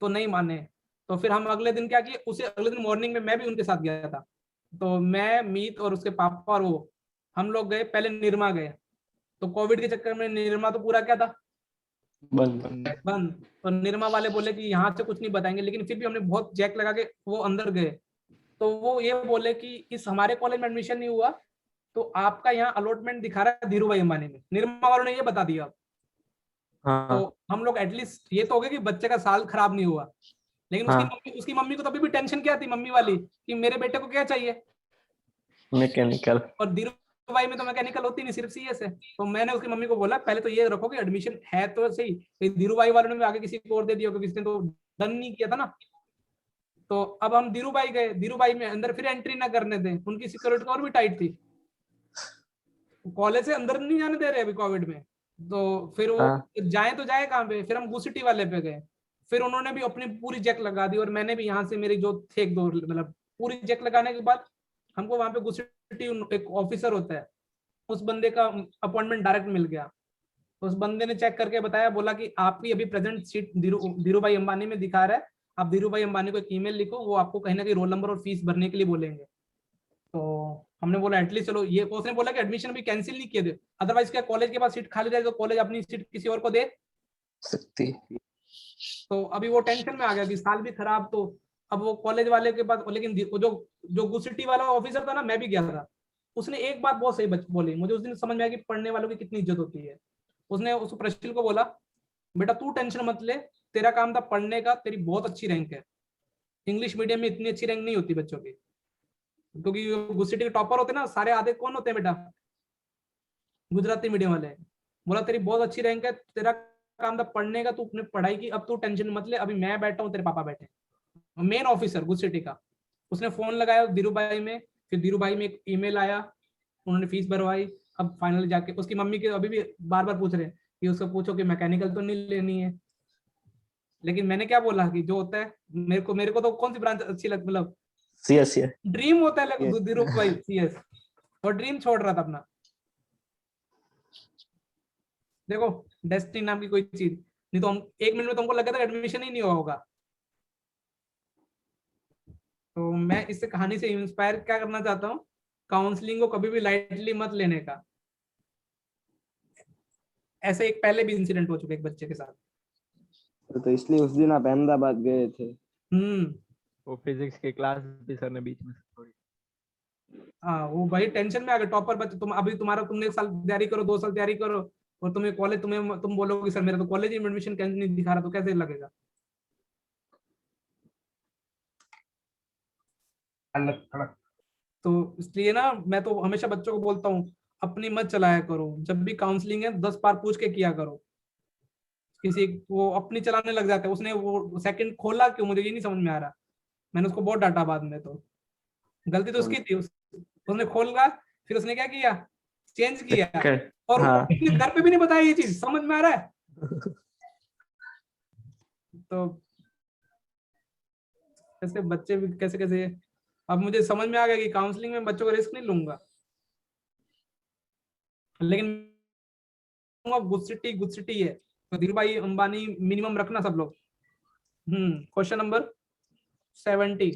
तो नहीं माने। तो फिर हम अगले दिन क्या किए, उसे अगले दिन मॉर्निंग में मैं भी उनके साथ गया था। तो मैं, मीत और उसके पापा और वो, हम लोग गए, पहले निर्मा गए। तो कोविड के चक्कर में निर्मा तो पूरा क्या था, बंद। तो निर्मा वाले बोले कि यहाँ से कुछ नहीं बताएंगे, लेकिन फिर भी हमने बहुत जैक लगा के वो अंदर गए। तो वो ये बोले कि इस हमारे कॉलेज में एडमिशन नहीं हुआ तो आपका यहाँ अलॉटमेंट दिखा रहा है धीरू भाई अंबानी में। निर्मा वालों ने ये बता दिया। तो हम लोग एटलीस्ट ये तो हो गया कि बच्चे का साल खराब नहीं हुआ। लेकिन उसकी मम्मी को तभी भी टेंशन क्या थी, मम्मी वाली, कि मेरे बेटे को क्या चाहिए, मैकेनिकल। और धीरू भाई में तो मैकेनिकल होती नहीं, सिर्फ सीएस है। तो मैंने उसकी मम्मी को बोला पहले तो ये रखो कि एडमिशन है तो सही, धीरू भाई वालों ने भी आगे किसी को और दे दिया क्योंकि इसने तो डन नहीं किया था ना। तो अब हम धीरू भाई गए, धीरू भाई में अंदर फिर एंट्री ना करने दें, उनकी सिक्योरिटी और भी टाइट थी, कॉलेज से अंदर नहीं जाने दे रहे अभी कोविड में। तो फिर वो जाए तो जाए कहाँ पे, फिर हम गुसिटी वाले पे गए। फिर उन्होंने भी अपनी पूरी जैक लगा दी और मैंने भी यहाँ से मेरी जो थे एक दो, मतलब पूरी जैक लगाने के बाद हमको वहां पे गुसिटी एक ऑफिसर होता है, उस बंदे का अपॉइंटमेंट डायरेक्ट मिल गया। उस बंदे ने चेक करके बताया, बोला कि आपकी अभी प्रेजेंट सीट धीरू भाई अंबानी में दिखा रहा है, आप धीरू भाई अंबानी को एक ईमेल लिखो, वो आपको कहीं ना कहीं रोल नंबर और फीस भरने के लिए बोलेंगे। तो हमने बोला एटलीस्ट चलो ये, उसने बोला कि एडमिशन भी कैंसिल नहीं किए थे, अदरवाइज क्या कॉलेज के पास सीट खाली रहे तो कॉलेज अपनी सीट किसी और को दे सकती। तो अभी वो टेंशन में आ गया कि साल भी खराब। तो अब वो कॉलेज वाले के पास, लेकिन जो जो गुसिटी वाला ऑफिसर था ना, मैं भी गया था, उसने एक बात बहुत सही बोली, मुझे उस दिन समझ में आया कि पढ़ने वालों की कितनी इज्जत होती है। उसने उस प्रशिल को बोला, बेटा तू टेंशन मत ले, तेरा काम था पढ़ने का, तेरी बहुत अच्छी रैंक है, इंग्लिश मीडियम में इतनी अच्छी रैंक नहीं होती बच्चों की, क्योंकि गुसिटी के टॉपर होते ना सारे, आधे कौन होते हैं बेटा, गुजराती मीडियम वाले। बोला तेरी बहुत अच्छी रैंक है, तेरा काम था पढ़ने का, तू अपने पढ़ाई की, अब तू टेंशन मत ले, अभी मैं बैठा हूँ, तेरे पापा बैठे, मेन ऑफिसर गुसिटी का। उसने फोन लगाया धीरू भाई में, फिर धीरू भाई में एक ईमेल आया, उन्होंने फीस भरवाई। अब फाइनली जाके उसकी मम्मी के अभी भी बार बार पूछ रहे हैं कि उसको पूछो कि मैकेनिकल तो नहीं लेनी है, लेकिन मैंने क्या बोला कि जो होता है, मेरे को तो कौन सी ब्रांच अच्छी लगती, मतलब सीएस ड्रीम होता है धीरू भाई सीएस, और ड्रीम छोड़ रहा था अपना। देखो डेस्टिनी नाम की कोई चीज नहीं, तो हम 1 मिनट में तुमको लगा था एडमिशन ही नहीं हुआ होगा। तो मैं इस कहानी से इंस्पायर क्या करना चाहता हूँ, काउंसलिंग को कभी भी लाइटली मत लेने का। ऐसे एक पहले भी इंसिडेंट हो चुका है एक बच्चे के साथ। तो इसलिए उस दिन आप अहमदाबाद गए थे। वो फिजिक्स की क्लास भी सर ने बीच में थोड़ी, हाँ वो भाई टेंशन में आ गए टॉपर बच्चे, तुम अभी तुमने 1 साल तैयारी करो, 2 साल तैयारी करो, और तुम्हें कॉलेज तुम बोलोगे सर मेरा तो कॉलेज में एडमिशन कैंसिल नहीं दिखा रहा, तो कैसे लगेगा। तो इसलिए ना मैं तो हमेशा बच्चों को बोलता हूँ, अपनी मत चलाया करो, जब भी काउंसलिंग है 10 बार पूछ के किया करो। किसी वो अपनी चलाने लग जाता है, उसने वो सेकंड खोला क्यों, मुझे ये नहीं समझ में आ रहा। मैंने उसको बहुत डांटा बाद में, तो गलती तो उसकी थी, उसने खोला, फिर उसने क्या किया, चेंज किया, और घर पे भी नहीं बताया ये चीज, समझ में आ रहा है। तो कैसे बच्चे भी कैसे कैसे, अब मुझे समझ में आ गया कि काउंसलिंग में बच्चों का रिस्क नहीं लूंगा, लेकिन गुस्सिटी है तो धीरू भाई अंबानी मिनिमम रखना सब लोग। क्वेश्चन नंबर 70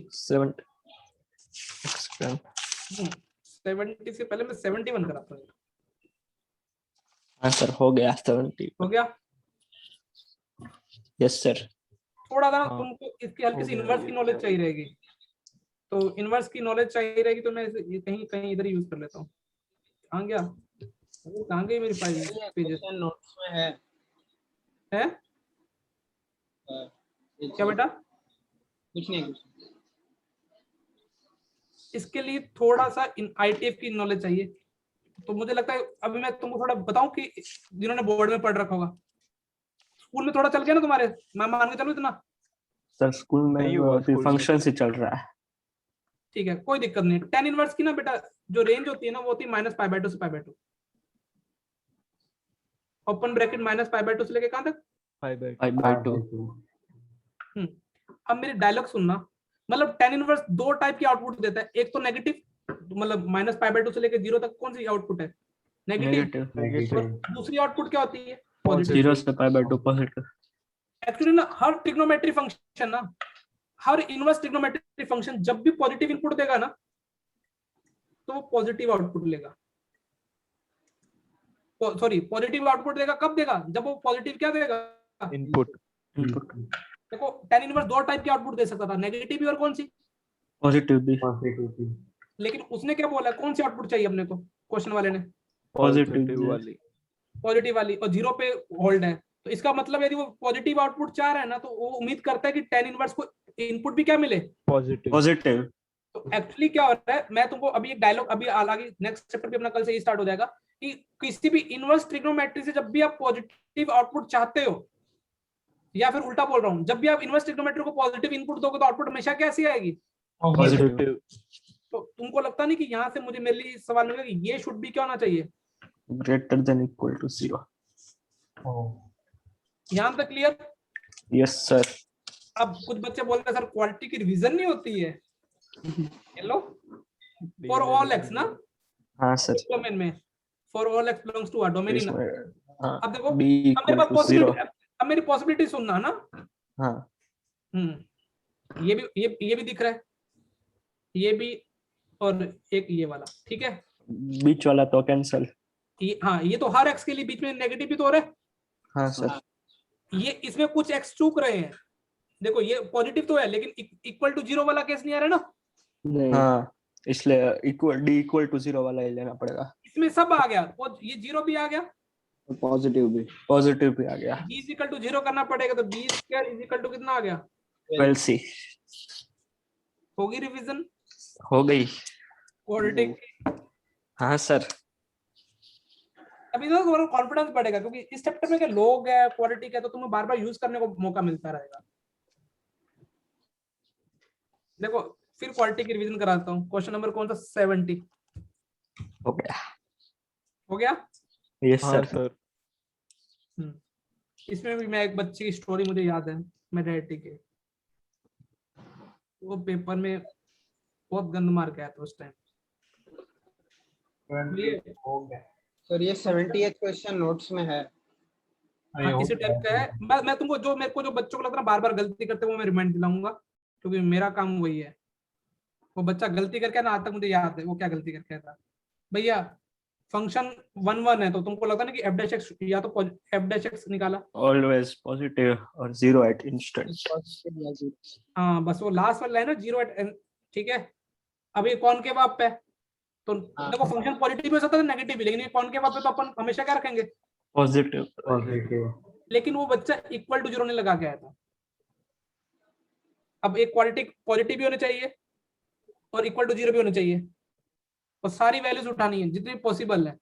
से पहले मैं 71 कराता हूँ। हाँ सर हो गया 70 हो गया। Yes sir. थोड़ा सा तुमको इसकी हल्की सी इनवर्स की नॉलेज चाहिए रहेगी, तो इनवर्स की नॉलेज चाहिए रहेगी, तो मैं कहीं कहीं इधर यूज कर लेता हूँ। कहाँ गया, कहाँ गई मेरी फाइल पेजेस क्वेश्चन नोट्स में है है? क्या बेटा? कुछ नहीं इसके लिए थोड़ा सा ITF की नॉलेज चाहिए। तो मुझे लगता है अभी मैं तुमको थोड़ा बताऊं कि जिन्होंने बोर्ड में पढ़ रखा होगा, स्कूल में थोड़ा चल गया ना तुम्हारे, मैं मान के चलूं इतना? सर स्कूल में नहीं हुआ, अभी स्कूल में फंक्शन ही चल रहा है। ठीक है, कोई दिक्कत नहीं। tan इनवर्स की ना बेटा जो रेंज होती है ना, वो होती है -π/2 से π/2, ओपन ब्रैकेट -π/2 से लेके कहां तक? 5/2। अब मेरी डायलॉग सुनना, मतलब tan इनवर्स दो टाइप की आउटपुट देता है, एक तो नेगेटिव, मतलब -π/2 से लेके 0 तक कौन सी आउटपुट है? नेगेटिव। नेगेटिव। दूसरी आउटपुट क्या होती है? 0 से π/2 पॉजिटिव। एक्चुअली ना हर ट्रिग्नोमेट्री फंक्शन ना, हर इनवर्स ट्रिग्नोमेट्री फंक्शन जब भी पॉजिटिव इनपुट देगा ना, तो वो पॉजिटिव आउटपुट लेगा। सॉरी, पॉजिटिव आउटपुट देगा कब देगा? जब वो पॉजिटिव क्या देगा? इनपुट। देखो tan इनवर्स दो टाइप की आउटपुट दे सकता था, नेगेटिव भी और कौन सी? पॉजिटिव भी। लेकिन उसने क्या बोला, कौन सी आउटपुट चाहिए अपने को? क्वेश्चन वाले ने पॉजिटिव वाली। पॉजिटिव वाली, और 0 पे होल्ड है। तो इसका मतलब यदि वो पॉजिटिव आउटपुट चाह रहा है ना, तो वो उम्मीद करता है कि tan इनवर्स को इनपुट भी क्या मिले? पॉजिटिव। पॉजिटिव। तो एक्चुअली क्या हो रहा है, मैं तुमको अभी एक डायलॉग, अभी आगे नेक्स्ट चैप्टर भी अपना कल से ही स्टार्ट हो जाएगा, कि किसी भी इनवर्स ट्रिग्नोमेट्री से जब भी आप पॉजिटिव आउटपुट चाहते हो, या फिर उल्टा बोल रहा हूं, जब भी आप इनवर्स ट्रिग्नोमेट्री को पॉजिटिव इनपुट दोगे तो आउटपुट हमेशा कैसी आएगी? पॉजिटिव। तो तुमको लगता नहीं कि यहाँ से मुझे मेरे लिए सवाल मिलेगा कि ये शुड भी क्या होना चाहिए? Greater than equal to 0। यहाँ तक क्लियर? Yes sir. अब कुछ बच्चे बोलते हैं सर क्वालिटी की रिवीजन नहीं होती है। हेलो, फॉर ऑल एक्स ना, हाँ सर। डोमेन में for all X belongs to a domain in. हाँ, अब देखो, b अब मेरे equal पास to 0। पॉसिबिलिटी, अब मेरी पॉसिबिलिटी सुनना ना। हाँ, ये भी, ये भी दिख रहा है, ये भी, और एक ये वाला, ठीक है। बीच वाला तो कैंसिल। ये, हाँ, ये तो हर एक्स के लिए बीच में नेगेटिव भी तो हो रहा है। हाँ सर। ये इसमें कुछ एक्स चूक रहे हैं। देखो ये पॉजिटिव तो है, लेकिन इक्वल टू 0 वाला केस नहीं आ रहा ना। नहीं। हाँ, इसलिए इक्वल d इक्वल टू 0 वाला ही लेना पड़ेगा। इसमें सब आ गया, और ये 0 भी आ गया, पॉजिटिव भी। पॉजिटिव भी आ गया। b इज इक्वल टू 0 करना पड़ेगा, तो b square is equal to कितना आ गया? 12c। होगी रिवीजन? हो गई। क्वाड्रेटिक। हाँ सर। अभी तो तुम्हारा कॉन्फिडेंस बढ़ेगा, क्योंकि इस चैप्टर में क्या लोग है, क्वाड्रेटिक है, तो तुम्हें बार बार यूज करने को मौका मिलता रहेगा। देखो फिर क्वालिटी की रिवीजन कराता हूँ। क्वेश्चन नंबर कौन सा? 70 हो गया। हो गया? यस हाँ सर। सर। इसमें भी मैं एक बच्चे की स्टोरी मुझे याद है, मेथाइटी के, वो पेपर में बहुत गंद मार के आया था उस टाइम। हो गया। सर ये 70th क्वेश्चन नोट्स में है। हाँ, इसी टाइप का है। मैं तुमको जो, मेरे को जो बच्चों को लगता है बार बार गलती करते हैं, वो मैं रिमाइंड दिलाऊंगा, क्योंकि मेरा काम वही है। वो बच्चा गलती करके ना, आज तक मुझे याद है वो क्या गलती करके था। भैया फंक्शन 1 है, तो तुमको लगता है ना कि f डैश x, या तो f डैश x निकाला, ऑलवेज पॉजिटिव और 0 एट इंस्टेंट। हाँ बस वो लास्ट वाला है ना, 0 एट, ठीक है। अभी कौन के वाप पे, तो देखो फंक्शन पॉजिटिव भी हो सकता है, नेगेटिव भी, लेकिन ये कौन के वाप पे तो अपन हमेशा क्या रखेंगे? पॉजिटिव। लेकिन वो बच्चा इक्वल टू 0 ने लगा के आया था। अब एक क्वालिटी पॉजिटिव भी होने चाहिए और इक्वल टू 0 भी होने चाहिए, और सारी वैल्यूज उठानी है जितनी पॉसिबल है।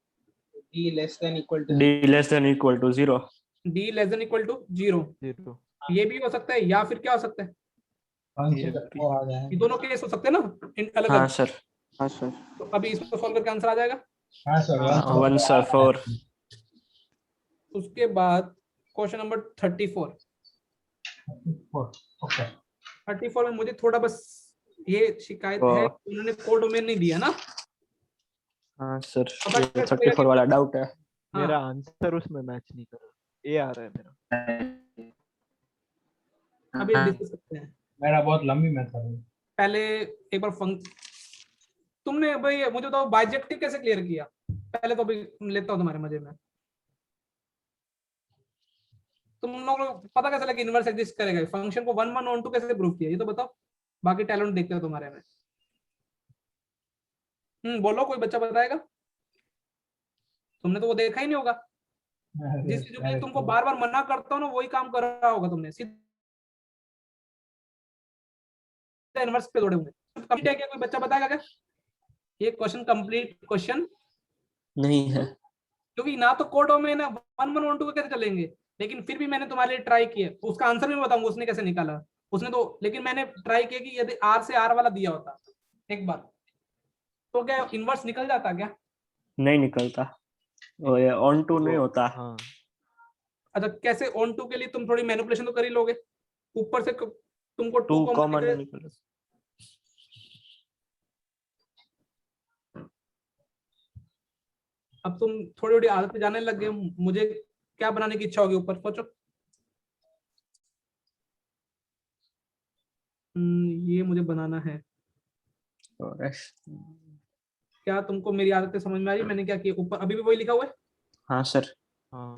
d less than equal to d less than equal to 0। d less than equal to 0, 0। ये भी हो सकता है, या फिर क्या हो सकता है, ये दोनों केस हो सकते हैं ना अलग हाँ अलग। सर। हाँ सर। तो अभी इसको सॉल्व करके आंसर आ जाएगा। हाँ सर। 1 सर 4। उसके बाद क्वेश्चन नंबर 34। ओके। 34 में मुझे थोड़ा बस ये शिकायत है, उन्होंने कोडोमेन नहीं दिया ना। हाँ सर, अब ये 34 वाला डाउट है। मेरा आंसर उसमें मैच नहीं कर रहा, ए आ रहा है मेरा। अभी डिस्कस करते हैं। मेरा बहुत लंबी मेथड है। पहले एक बार तुमने भाई मुझे बताओ बाइजेक्टिव कैसे क्लियर किया? पहले तो अभी लेता हूँ तुम्हारे मजे में। तुम लोगों को पता कैसे लगा इनवर्स एग्जिस्ट करेगा? फंक्शन को 1 1 2 कैसे प्रूव किया ये तो बताओ, बाकी टैलेंट देखते हो तुम्हारे में। बोलो, कोई बच्चा बताएगा? तुमने तो वो देखा ही नहीं होगा। जिस चीजों के लिए तुमको बार बार मना करता हूँ ना वही काम कर रहा होगा तुमने, सीधा इनवर्स पे दौड़े होंगे। कंप्लीट है क्या? कोई बच्चा बताएगा क्या ये क्वेश्चन कंप्लीट क्वेश्चन? नहीं है। क्योंकि ना तो कोडो में ना 1 1 1 2 कैसे चलेंगे, लेकिन फिर भी मैंने तुम्हारे लिए ट्राई किया। उसका आंसर भी मैं बताऊंगा उसने कैसे निकाला। उसने तो, लेकिन मैंने ट्राई किया कि यदि आर से आर वाला दिया होता एक बार तो क्या इनवर्स निकल जाता क्या? नहीं निकलता, वो ये ऑन टू नहीं होता। हाँ अच्छा, कैसे ऑन टू के लिए तुम थोड़ी मैनिपुलेशन तो कर ही लोगे, ऊपर से तुमको 2 टू कॉमन कॉमन निकले। निकल। अब तुम थोड़ी थोड़ी आदत पे जाने लग गए। मुझे क्या बनाने की इच्छा होगी ऊपर, सोचो। ये मुझे बनाना है। और क्या तुमको मेरी आदतें समझ में आ रही? मैंने क्या किया ऊपर, अभी भी वही लिखा हुआ है। हाँ सर। हाँ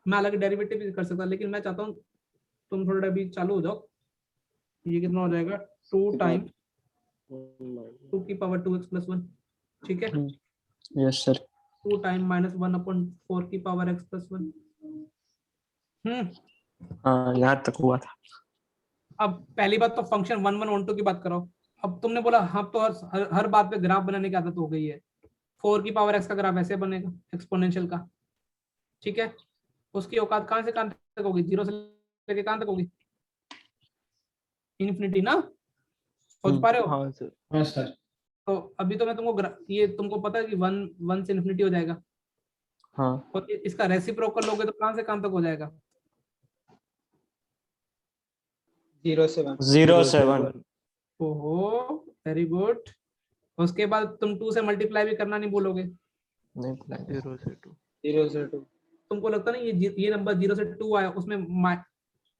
मैं अलग डेरिवेटिव भी कर सकता, लेकिन मैं चाहता हूँ तुम थोड़ा अभी चालू हो जाओ। ये कितना हो जाएगा? 2 टाइम 2 की पावर 2x प्लस 1, ठीक है। Yes sir. 2 time minus 1 upon 4 की पावर x प्लस 1। हाँ यहाँ तक हुआ था। अब पहली बात तो फंक्शन 1 1 1 2 की बात करो। अब तुमने बोला हाँ, तो हर बात पे ग्राफ बनाने की आदत हो गई है। 4 की पावर x का ग्राफ ऐसे बनेगा एक्सपोनेंशियल का, ठीक है। उसकी औकात कहां से कहां तक होगी? 0 से लेके कहां तक होगी? इन्फिनिटी ना, सोच पा रहे हो? हाँ सर। हाँ सर। तो अभी तो मैं तुमको ये तुमको पता है कि 1 से इन्फिनिटी हो जाएगा, हाँ और इसका रेसिप्रोकल लोगे तो कहां से कहां तक हो जाएगा? 0 से 1। 0 7। ओहो वेरी गुड। उसके बाद तुम 2 से मल्टीप्लाई भी करना नहीं भूलोगे। नहीं बुलाएंगे। 0 से 2। 0 से 2। तुमको लगता नहीं ये नंबर 0 से 2 आया, उसमें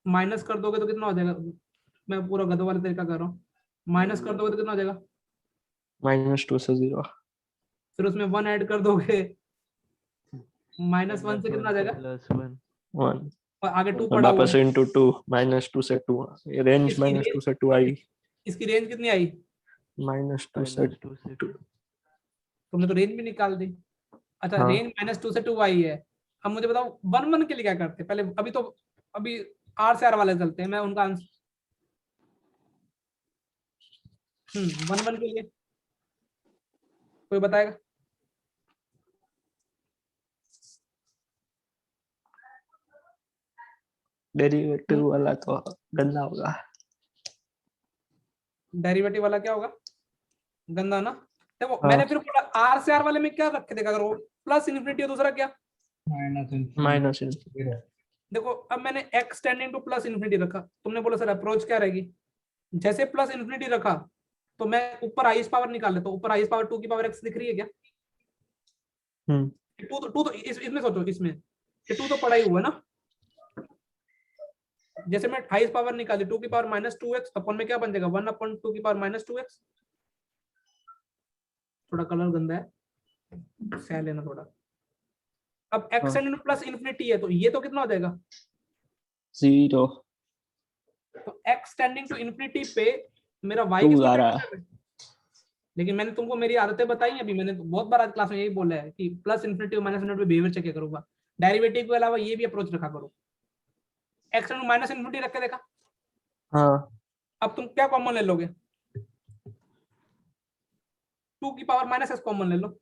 माइनस कर दोगे तो कितना हो जाएगा? मैं पूरा गधे वाला तरीका कर रहा हूँ। माइनस कर दोगे तो कितना हो जाएगा? -2 से 0। फिर उसमें 1 ऐड कर दोगे, -1 से कितना आ जाएगा? +1। 1 और आगे 2 और पड़ा हुआ वापस है। इंटू 2, -2 से 2। ये रेंज इसकी -2 से 2 आई। इसकी रेंज कितनी आई? -2 से -2 से 2। तुमने तो रेंज भी निकाल दी। अच्छा, हाँ। रेंज -2 से 2 आई है। अब मुझे बताओ 1 1 के लिए क्या करते हैं पहले? अभी आर से आर वाले चलते हैं, मैं उनका आंसर 1 1 के लिए कोई बताएगा? डेरिवेटिव वाला तो गंदा होगा। डेरिवेटिव वाला क्या होगा? गंदा ना। देखो हाँ। मैंने फिर आर से आर वाले में क्या रखे देखा करो, प्लस इन्फिनिटी और दूसरा क्या? -. देखो अब मैंने x tending to plus infinity रखा, तुमने बोला सर अप्रोच क्या रहेगी? जैसे प्लस इन्फिनिटी रखा तो मैं ऊपर आई पावर निकाल लेता हूँ। ऊपर आई पावर 2 की पावर x दिख रही है क्या? 2 तो इसमें सोचो, इसमें 2 तो पड़ा ही हुआ ना। जैसे मैं हाईएस्ट पावर निकाली 2 की पावर -2x अपन में क्या बन जाएगा? 1 अपॉन 2 की पावर -2x। थोड़ा कलर गंदा है, सह लेना थोड़ा। अब x एंड प्लस इन्फिनिटी है तो ये तो कितना हो जाएगा? 0 तो x टेंडिंग टू इन्फिनिटी पे मेरा y 2 कितना आ रहा है? लेकिन मैंने तुमको मेरी आदतें बताई हैं अभी। मैंने तो बहुत बार आज क्लास में यही बोला है कि प्लस इन्फिनिटी और माइनस इन्फिनिटी पे बिहेवियर चेक करूंगा। डेरिवेटिव के अलावा ये भी अप्रोच रखा करो। x एंड माइनस इन्फिनिटी रख के देखा। हाँ। अब तुम क्या कॉमन ले लोगे? 2 की पावर -s कॉमन ले लो।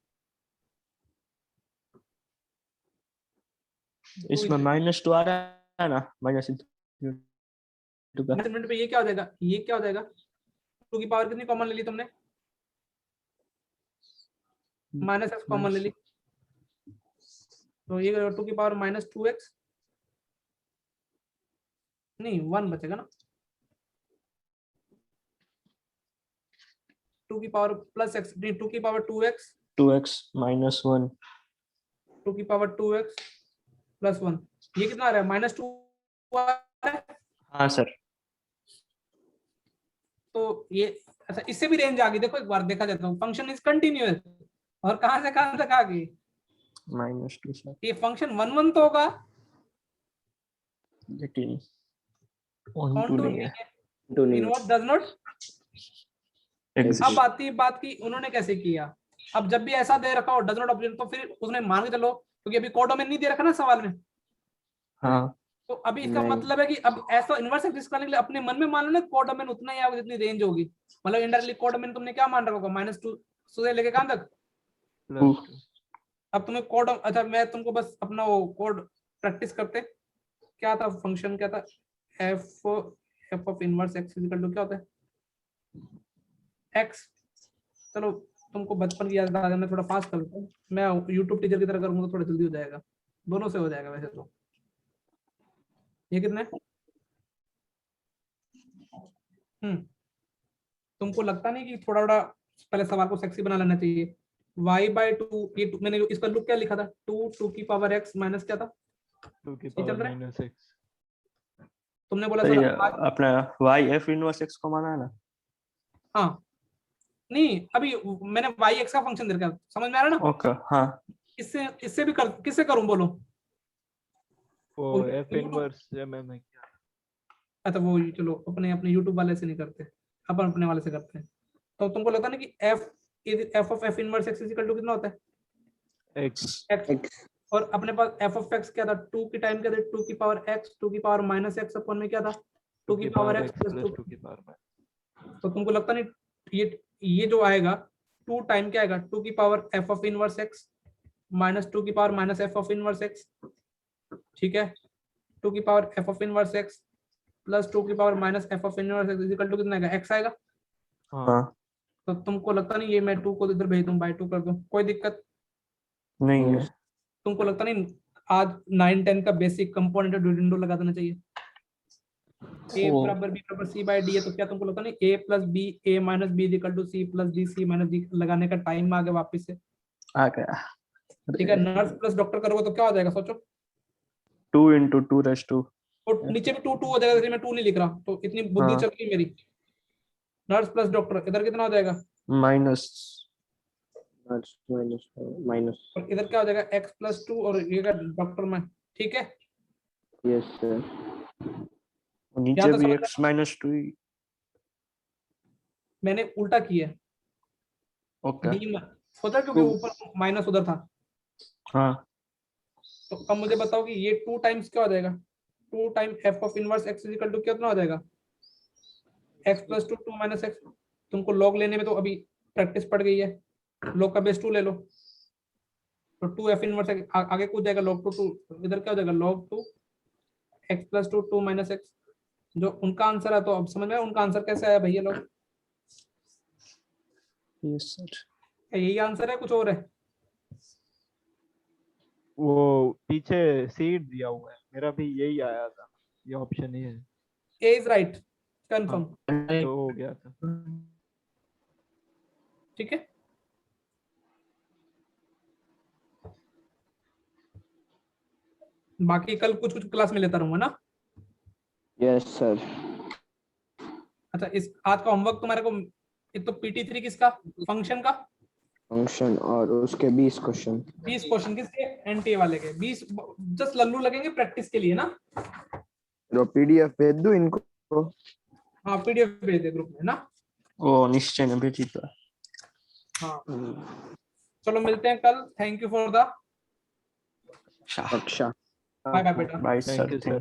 इसमें -2 आ रहा है ना, मिनट पे ये क्या हो जाएगा? ये क्या हो जाएगा? 2 की पावर कितनी कॉमन ले ली तुमने? -s कॉमन ले ली तो ये 2 की पावर -2x नहीं 1 बचेगा ना। 2 की पावर प्लस x नहीं 2 की पावर 2x 2x -1 2 की पावर 2x प्लस 1 ये कितना आ रहा है? -2 आ रहा है। हाँ सर। तो ये अच्छा, इससे भी रेंज आ गई। देखो एक बार देखा जाता हूँ, फंक्शन इज कंटिन्यूअस और कहां से कहां तक आ गई? -2 से, ये फंक्शन 1 1 तो होगा, लेकिन ऑन 1 टू 2 नहीं नहीं है। है, इनवर्ट डज नॉट। Exit. अब आती है बात की उन्होंने कैसे किया। अब जब भी ऐसा दे रखा हो डज नॉट ऑब्जेक्ट, तो फिर उसने मान के चलो, क्योंकि अभी कोडोमेन नहीं दे रखा ना सवाल में, हाँ तो अभी इसका नहीं। मतलब है कि अब ऐसा इनवर्स एक्सिस करने के लिए अपने मन में मान लो ना कोडोमेन उतना ही आएगा जितनी रेंज होगी, मतलब इनडायरेक्टली कोडोमेन तुमने क्या मान रखा होगा -2 से लेके कहां तक, +2 अब तुम्हें कोड, अच्छा मैं तुमको बस अपना वो कोड प्रैक्टिस करते, क्या था फंक्शन, क्या था, F of inverse X equal to क्या होता है एक्स। चलो तुमको बचपन की याद आ गई, मैं थोड़ा फास्ट कर लेता हूँ, मैं यूट्यूब टीचर की तरह करूंगा तो थोड़ा जल्दी हो जाएगा, दोनों से हो जाएगा वैसे तो। ये कितना है, तुमको लगता नहीं कि थोड़ा थोड़ा पहले सवाल को सेक्सी बना लेना चाहिए, y/2, ये मैंने इसका लुक क्या लिखा था, 2 की पावर x माइनस क्या था, 2 की ये चल पावर रहा है, -x। तुमने बोला तो ये सर अपना y f इनवर्स x को माना है ना। हाँ नहीं, अभी मैंने y(x) का फंक्शन दे रखा है, समझ में आ रहा है ना, ओके हाँ इससे इससे भी कर, किससे करूं बोलो, वो वो f इनवर्स से मैंने किया। अच्छा वो चलो अपने अपने YouTube वाले से नहीं करते, अपन अपने वाले से करते हैं, तो तुमको लगता है ना कि f of f inverse x equal to कितना होता है x x, और अपने पास f ऑफ x क्या था, 2 की टाइम क्या था, 2 की पावर x, 2 की पावर माइनस x अपन में क्या था 2 की पावर x प्लस 2, 2 की पावर में। तो तुमको लगता नहीं ये जो आएगा 2 टाइम क्या आएगा, 2 की power f of inverse x minus 2 की power minus f of inverse x, ठीक है, 2 की power f of inverse x plus 2 की power minus f of inverse x equal to कितना आएगा, x आएगा। हाँ तो तुमको लगता नहीं ये मैं 2 को इधर भेज दूं, बाय 2 कर दूं, कोई दिक्कत नहीं है। तुमको लगता नहीं आज 9-10 का बेसिक कंपोनेंट डिविडेंडो लगा देना चाहिए, a ओ बराबर b बराबर c बाय d है, तो क्या तुमको लगता नहीं a plus b a minus b equal to c plus d c minus d लगाने का टाइम आ गया वापस से, आ गया। ठीक है, नर्स प्लस डॉक्टर करोगे तो क्या हो जाएगा सोचो, 2 × 2⁻²। और नीचे भी 2 2 हो जाएगा, जैसे मैं 2 नहीं लिख रहा, तो इतनी बुद्धि हाँ चल गई मेरी, नर्स प्लस डॉक्टर इधर कितना हो जाएगा, माइनस माइनस और इधर क्या हो जाएगा x प्लस 2 और ये का डॉक्टर में, ठीक है, यस सर। नीचे यहाँ तो भी समझ x माइनस 2 ही। मैंने उल्टा किया है, ओके d सोचा क्योंकि ऊपर माइनस उधर था, हाँ तो अब मुझे बताओ कि ये 2 टाइम्स क्या हो जाएगा, 2 time f of inverse x equal to कितना हो जाएगा, x प्लस 2 2 माइनस x, तुमको लॉग लेने में तो अभी प्रैक्टिस पड़ गई है, लॉग का बेस 2 ले लो, तो 2f इनवर्स आगे कूद जाएगा log 2 2, इधर क्या हो जाएगा log 2 x plus 2 2 minus x, जो उनका आंसर है, तो अब समझ में आया उनका आंसर कैसे आया भैया लोग, यस सर। यही आंसर है कुछ और है, वो पीछे सीड दिया हुआ है, मेरा भी यही आया था, ये ऑप्शन ही है। a इज राइट कंफर्म, तो हो गया था। ठीक है, बाकी कल कुछ कुछ क्लास में लेता रहूंगा ना। Yes sir. अच्छा इस आज का होमवर्क तुम्हारे को, एक तो PT3 किसका, फंक्शन का फंक्शन और उसके 20 क्वेश्चन। 20 क्वेश्चन किसके, NTA वाले के 20, जस्ट लल्लू लगेंगे प्रैक्टिस के लिए ना, तो PDF भेज दूं इनको। हाँ PDF भेज दे ग्रुप में ना, ओ निश्चय ने भेजी तो। हाँ चलो मिलते हैं कल, थैंक यू फॉर द अच्छा बाय बाय बेटा। Bye thank you sir. Sir.